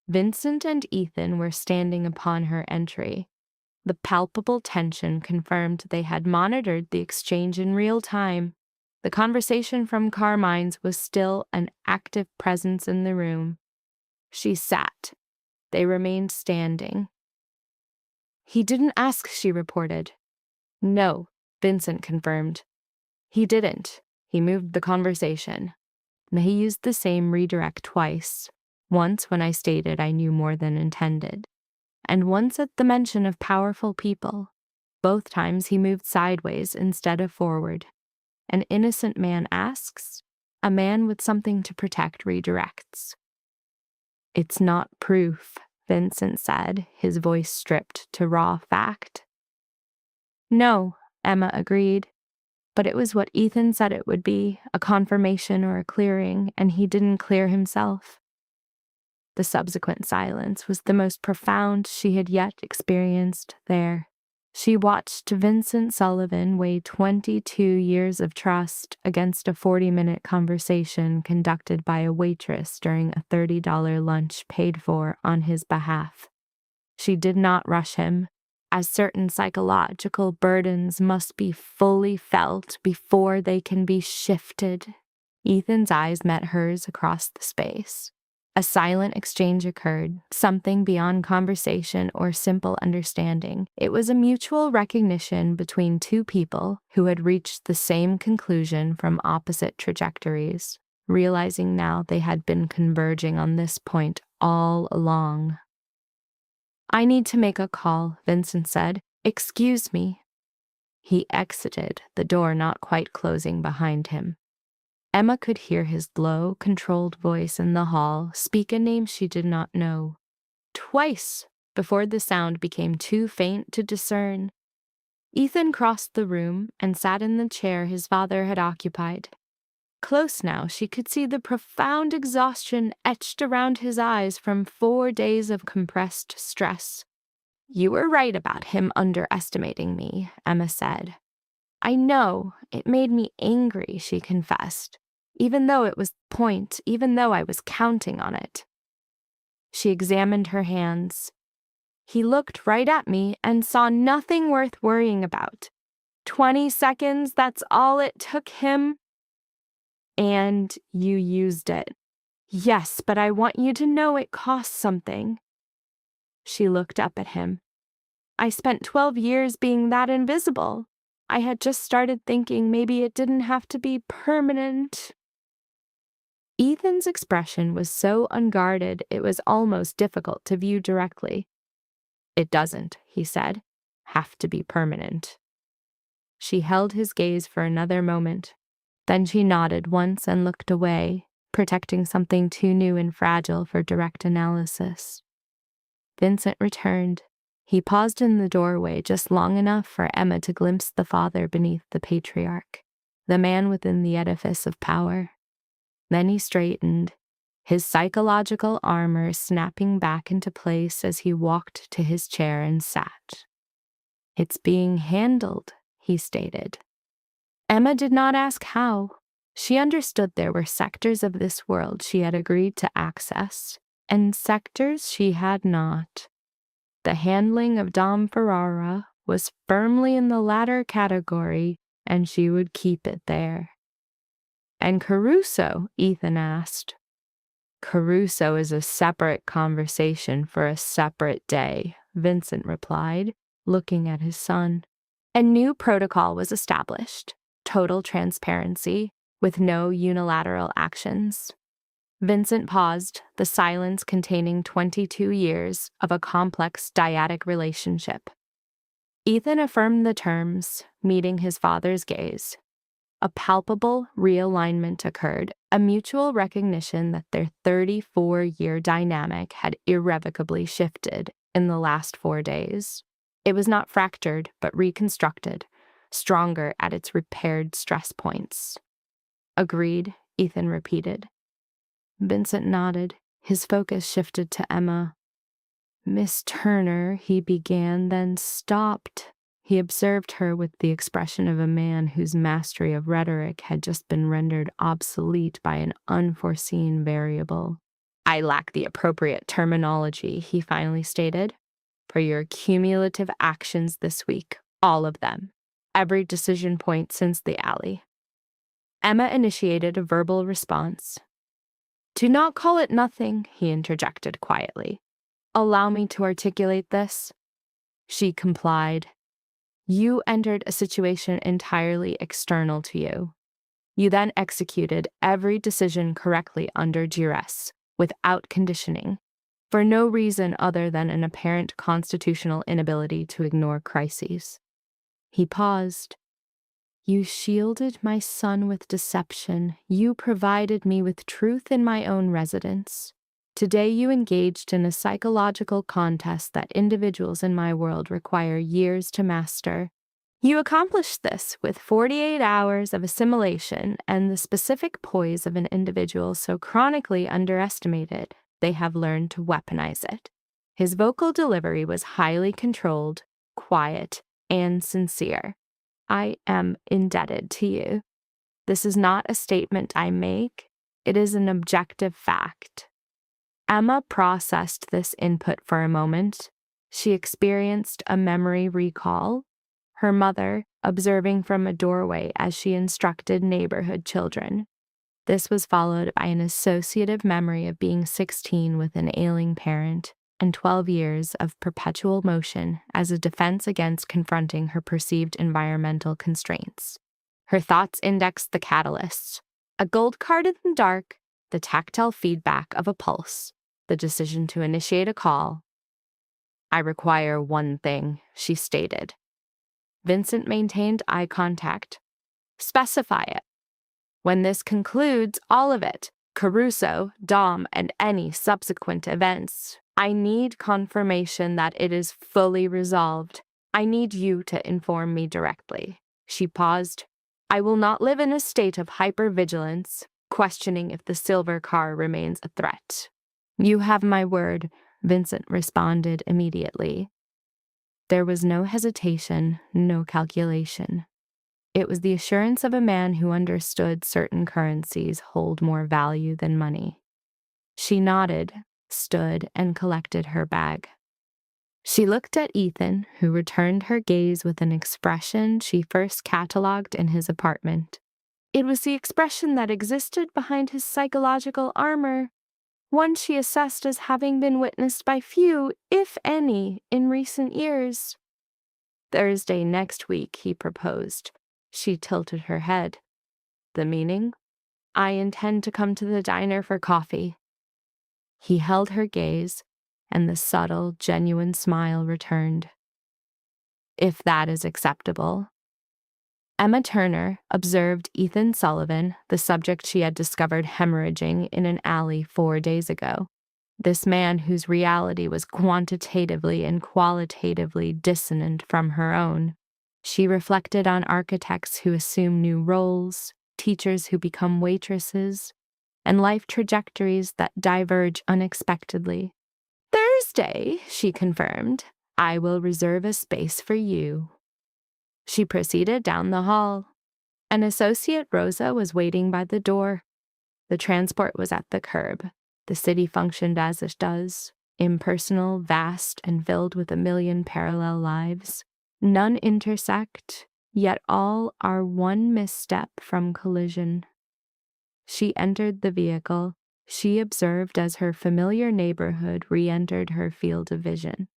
Vincent and Ethan were standing upon her entry. The palpable tension confirmed they had monitored the exchange in real time. The conversation from Carmine's was still an active presence in the room. She sat. They remained standing. "He didn't ask," she reported. "No," Vincent confirmed. "He didn't. He moved the conversation. He used the same redirect twice. Once when I stated I knew more than intended, and once at the mention of powerful people. Both times he moved sideways instead of forward. An innocent man asks, a man with something to protect redirects." "It's not proof," Vincent said, his voice stripped to raw fact. "No," Emma agreed. But it was what Ethan said it would be, a confirmation or a clearing, and he didn't clear himself. The subsequent silence was the most profound she had yet experienced there. She watched Vincent Sullivan weigh 22 years of trust against a 40-minute conversation conducted by a waitress during a $30 lunch paid for on his behalf. She did not rush him, as certain psychological burdens must be fully felt before they can be shifted. Ethan's eyes met hers across the space. A silent exchange occurred, something beyond conversation or simple understanding. It was a mutual recognition between two people who had reached the same conclusion from opposite trajectories, realizing now they had been converging on this point all along. "I need to make a call," Vincent said. "Excuse me." He exited, the door not quite closing behind him. Emma could hear his low, controlled voice in the hall speak a name she did not know. Twice, before the sound became too faint to discern. Ethan crossed the room and sat in the chair his father had occupied. Close now, she could see the profound exhaustion etched around his eyes from 4 days of compressed stress. "You were right about him underestimating me," Emma said. "I know, it made me angry," she confessed, "even though it was the point, even though I was counting on it." She examined her hands. "He looked right at me and saw nothing worth worrying about. 20 seconds, that's all it took him." "And you used it." "Yes, but I want you to know it costs something." She looked up at him. "I spent 12 years being that invisible. I had just started thinking maybe it didn't have to be permanent." Ethan's expression was so unguarded it was almost difficult to view directly. "It doesn't," he said, "have to be permanent." She held his gaze for another moment. Then she nodded once and looked away, protecting something too new and fragile for direct analysis. Vincent returned. He paused in the doorway just long enough for Emma to glimpse the father beneath the patriarch, the man within the edifice of power. Then he straightened, his psychological armor snapping back into place as he walked to his chair and sat. "It's being handled," he stated. Emma did not ask how. She understood there were sectors of this world she had agreed to access, and sectors she had not. The handling of Dom Ferrara was firmly in the latter category, and she would keep it there. "And Caruso?" Ethan asked. "Caruso is a separate conversation for a separate day," Vincent replied, looking at his son. A new protocol was established, total transparency, with no unilateral actions. Vincent paused, the silence containing 22 years of a complex dyadic relationship. Ethan affirmed the terms, meeting his father's gaze. A palpable realignment occurred, a mutual recognition that their 34-year dynamic had irrevocably shifted in the last 4 days. It was not fractured, but reconstructed, stronger at its repaired stress points. Agreed, Ethan repeated. Vincent nodded. His focus shifted to Emma. Miss Turner, he began, then stopped. He observed her with the expression of a man whose mastery of rhetoric had just been rendered obsolete by an unforeseen variable. I lack the appropriate terminology, he finally stated, for your cumulative actions this week, all of them, every decision point since the alley. Emma initiated a verbal response. Do not call it nothing, he interjected quietly. Allow me to articulate this. She complied. You entered a situation entirely external to you. You then executed every decision correctly under duress, without conditioning, for no reason other than an apparent constitutional inability to ignore crises. He paused. You shielded my son with deception. You provided me with truth in my own residence. Today you engaged in a psychological contest that individuals in my world require years to master. You accomplished this with 48 hours of assimilation and the specific poise of an individual so chronically underestimated they have learned to weaponize it. His vocal delivery was highly controlled, quiet, and sincere. I am indebted to you. This is not a statement I make. It is an objective fact. Emma processed this input for a moment. She experienced a memory recall. Her mother, observing from a doorway as she instructed neighborhood children. This was followed by an associative memory of being 16 with an ailing parent and 12 years of perpetual motion as a defense against confronting her perceived environmental constraints. Her thoughts indexed the catalysts: a gold card in the dark, the tactile feedback of a pulse, the decision to initiate a call. I require one thing, she stated. Vincent maintained eye contact. Specify it. When this concludes, all of it, Caruso, Dom, and any subsequent events, I need confirmation that it is fully resolved. I need you to inform me directly. She paused. I will not live in a state of hypervigilance, questioning if the silver car remains a threat. You have my word, Vincent responded immediately. There was no hesitation, no calculation. It was the assurance of a man who understood certain currencies hold more value than money. She nodded, stood, and collected her bag. She looked at Ethan, who returned her gaze with an expression she first catalogued in his apartment. It was the expression that existed behind his psychological armor, one she assessed as having been witnessed by few, if any, in recent years. Thursday next week, he proposed. She tilted her head. The meaning? I intend to come to the diner for coffee. He held her gaze, and the subtle, genuine smile returned. If that is acceptable. Emma Turner observed Ethan Sullivan, the subject she had discovered hemorrhaging in an alley 4 days ago. This man whose reality was quantitatively and qualitatively dissonant from her own. She reflected on architects who assume new roles, teachers who become waitresses, and life trajectories that diverge unexpectedly. Thursday, she confirmed, I will reserve a space for you. She proceeded down the hall. An associate, Rosa, was waiting by the door. The transport was at the curb. The city functioned as it does, impersonal, vast, and filled with a million parallel lives. None intersect, yet all are one misstep from collision. She entered the vehicle. She observed as her familiar neighborhood re-entered her field of vision.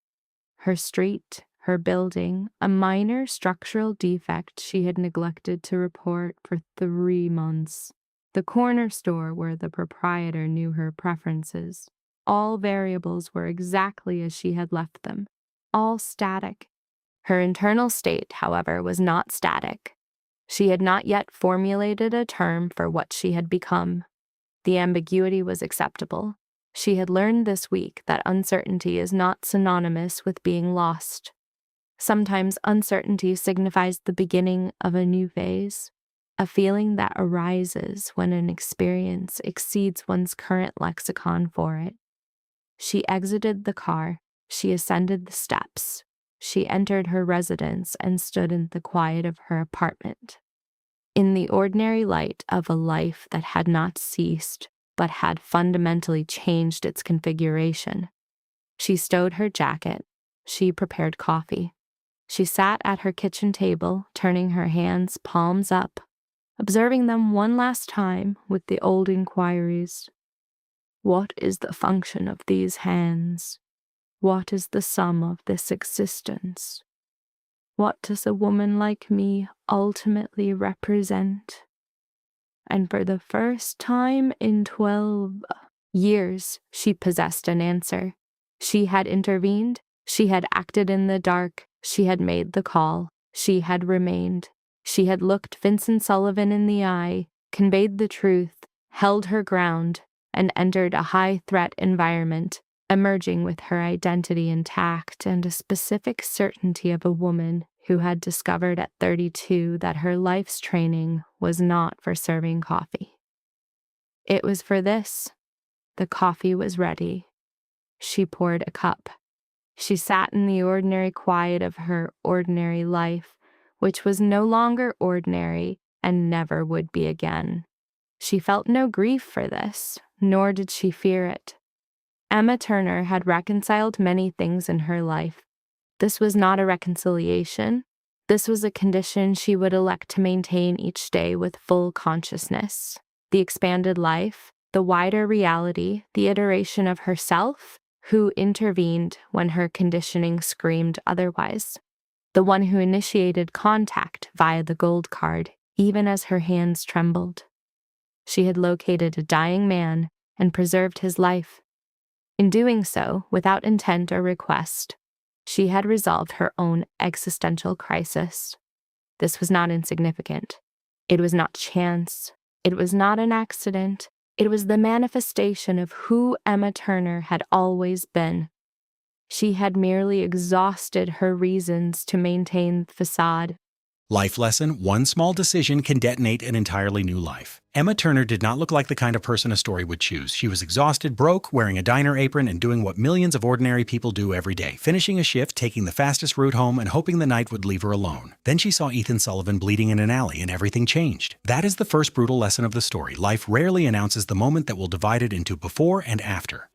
Her street, her building, a minor structural defect she had neglected to report for 3 months. The corner store where the proprietor knew her preferences. All variables were exactly as she had left them, all static. Her internal state, however, was not static. She had not yet formulated a term for what she had become. The ambiguity was acceptable. She had learned this week that uncertainty is not synonymous with being lost. Sometimes uncertainty signifies the beginning of a new phase, a feeling that arises when an experience exceeds one's current lexicon for it. She exited the car, she ascended the steps, she entered her residence and stood in the quiet of her apartment. In the ordinary light of a life that had not ceased, but had fundamentally changed its configuration, she stowed her jacket, she prepared coffee. She sat at her kitchen table, turning her hands palms up, observing them one last time with the old inquiries. What is the function of these hands? What is the sum of this existence? What does a woman like me ultimately represent? And for the first time in 12 years, she possessed an answer. She had intervened, she had acted in the dark, she had made the call, she had remained. She had looked Vincent Sullivan in the eye, conveyed the truth, held her ground, and entered a high-threat environment, emerging with her identity intact and a specific certainty of a woman who had discovered at 32 that her life's training was not for serving coffee. It was for this. The coffee was ready. She poured a cup. She sat in the ordinary quiet of her ordinary life, which was no longer ordinary and never would be again. She felt no grief for this, nor did she fear it. Emma Turner had reconciled many things in her life. This was not a reconciliation. This was a condition she would elect to maintain each day with full consciousness. The expanded life, the wider reality, the iteration of herself, who intervened when her conditioning screamed otherwise. The one who initiated contact via the gold card, even as her hands trembled. She had located a dying man and preserved his life. In doing so, without intent or request, she had resolved her own existential crisis. This was not insignificant. It was not chance. It was not an accident. It was the manifestation of who Emma Turner had always been. She had merely exhausted her reasons to maintain the facade. Life lesson: one small decision can detonate an entirely new life. Emma Turner did not look like the kind of person a story would choose. She was exhausted, broke, wearing a diner apron, and doing what millions of ordinary people do every day, finishing a shift, taking the fastest route home, and hoping the night would leave her alone. Then she saw Ethan Sullivan bleeding in an alley, and everything changed. That is the first brutal lesson of the story. Life rarely announces the moment that will divide it into before and after.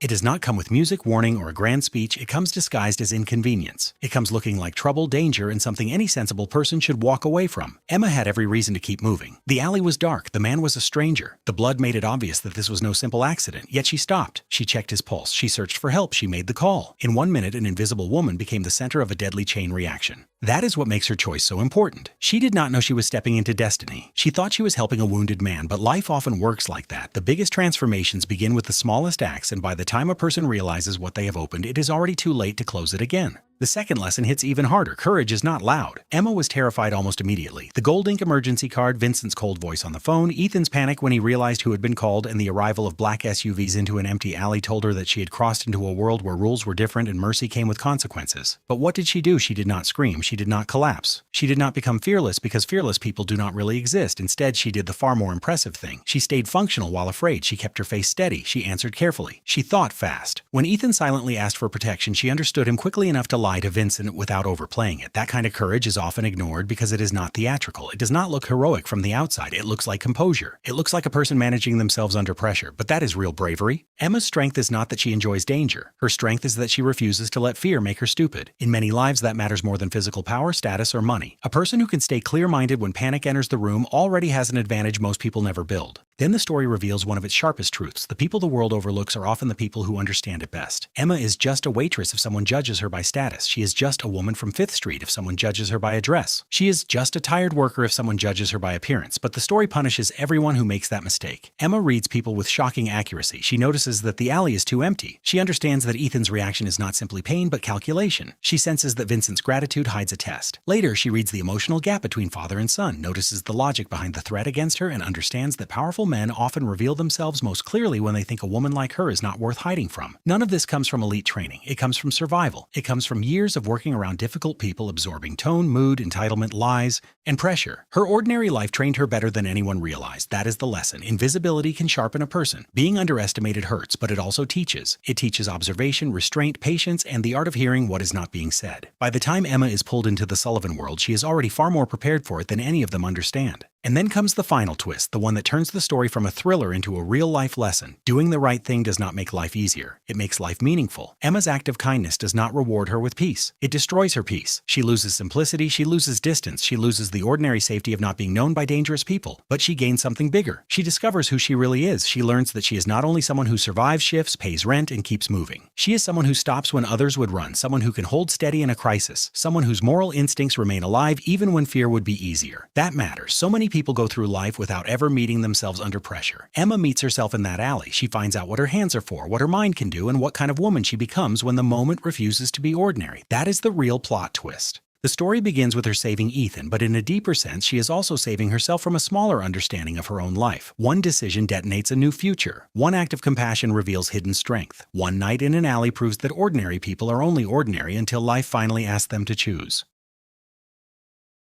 It does not come with music, warning, or a grand speech. It comes disguised as inconvenience. It comes looking like trouble, danger, and something any sensible person should walk away from. Emma had every reason to keep moving. The alley was dark. The man was a stranger. The blood made it obvious that this was no simple accident. Yet she stopped. She checked his pulse. She searched for help. She made the call. In 1 minute, an invisible woman became the center of a deadly chain reaction. That is what makes her choice so important. She did not know she was stepping into destiny. She thought she was helping a wounded man, but life often works like that. The biggest transformations begin with the smallest acts, and by the time a person realizes what they have opened, it is already too late to close it again. The second lesson hits even harder. Courage is not loud. Emma was terrified almost immediately. The gold ink emergency card, Vincent's cold voice on the phone, Ethan's panic when he realized who had been called, and the arrival of black SUVs into an empty alley told her that she had crossed into a world where rules were different and mercy came with consequences. But what did she do? She did not scream. She did not collapse. She did not become fearless, because fearless people do not really exist. Instead, she did the far more impressive thing. She stayed functional while afraid. She kept her face steady. She answered carefully. She thought fast. When Ethan silently asked for protection, she understood him quickly enough to lie to Vincent without overplaying it. That kind of courage is often ignored because it is not theatrical. It does not look heroic from the outside. It looks like composure. It looks like a person managing themselves under pressure, but that is real bravery. Emma's strength is not that she enjoys danger. Her strength is that she refuses to let fear make her stupid. In many lives, that matters more than physical power, status, or money. A person who can stay clear-minded when panic enters the room already has an advantage most people never build. Then the story reveals one of its sharpest truths. The people the world overlooks are often the people who understand it best. Emma is just a waitress if someone judges her by status. She is just a woman from 5th Street if someone judges her by address. She is just a tired worker if someone judges her by appearance. But the story punishes everyone who makes that mistake. Emma reads people with shocking accuracy. She notices that the alley is too empty. She understands that Ethan's reaction is not simply pain but calculation. She senses that Vincent's gratitude hides a test. Later, she reads the emotional gap between father and son, notices the logic behind the threat against her, and understands that powerful men often reveal themselves most clearly when they think a woman like her is not worth hiding from. None of this comes from elite training. It comes from survival. It comes from years of working around difficult people, absorbing tone, mood, entitlement, lies, and pressure. Her ordinary life trained her better than anyone realized. That is the lesson. Invisibility can sharpen a person. Being underestimated hurts, but it also teaches. It teaches observation, restraint, patience, and the art of hearing what is not being said. By the time Emma is pulled into the Sullivan world, she is already far more prepared for it than any of them understand. And then comes the final twist, the one that turns the story from a thriller into a real-life lesson. Doing the right thing does not make life easier. It makes life meaningful. Emma's act of kindness does not reward her with peace. It destroys her peace. She loses simplicity, she loses distance, she loses the ordinary safety of not being known by dangerous people. But she gains something bigger. She discovers who she really is. She learns that she is not only someone who survives shifts, pays rent, and keeps moving. She is someone who stops when others would run, someone who can hold steady in a crisis, someone whose moral instincts remain alive even when fear would be easier. That matters. So many people go through life without ever meeting themselves under pressure. Emma meets herself in that alley. She finds out what her hands are for, what her mind can do, and what kind of woman she becomes when the moment refuses to be ordinary. That is the real plot twist. The story begins with her saving Ethan, but in a deeper sense, she is also saving herself from a smaller understanding of her own life. One decision detonates a new future. One act of compassion reveals hidden strength. One night in an alley proves that ordinary people are only ordinary until life finally asks them to choose.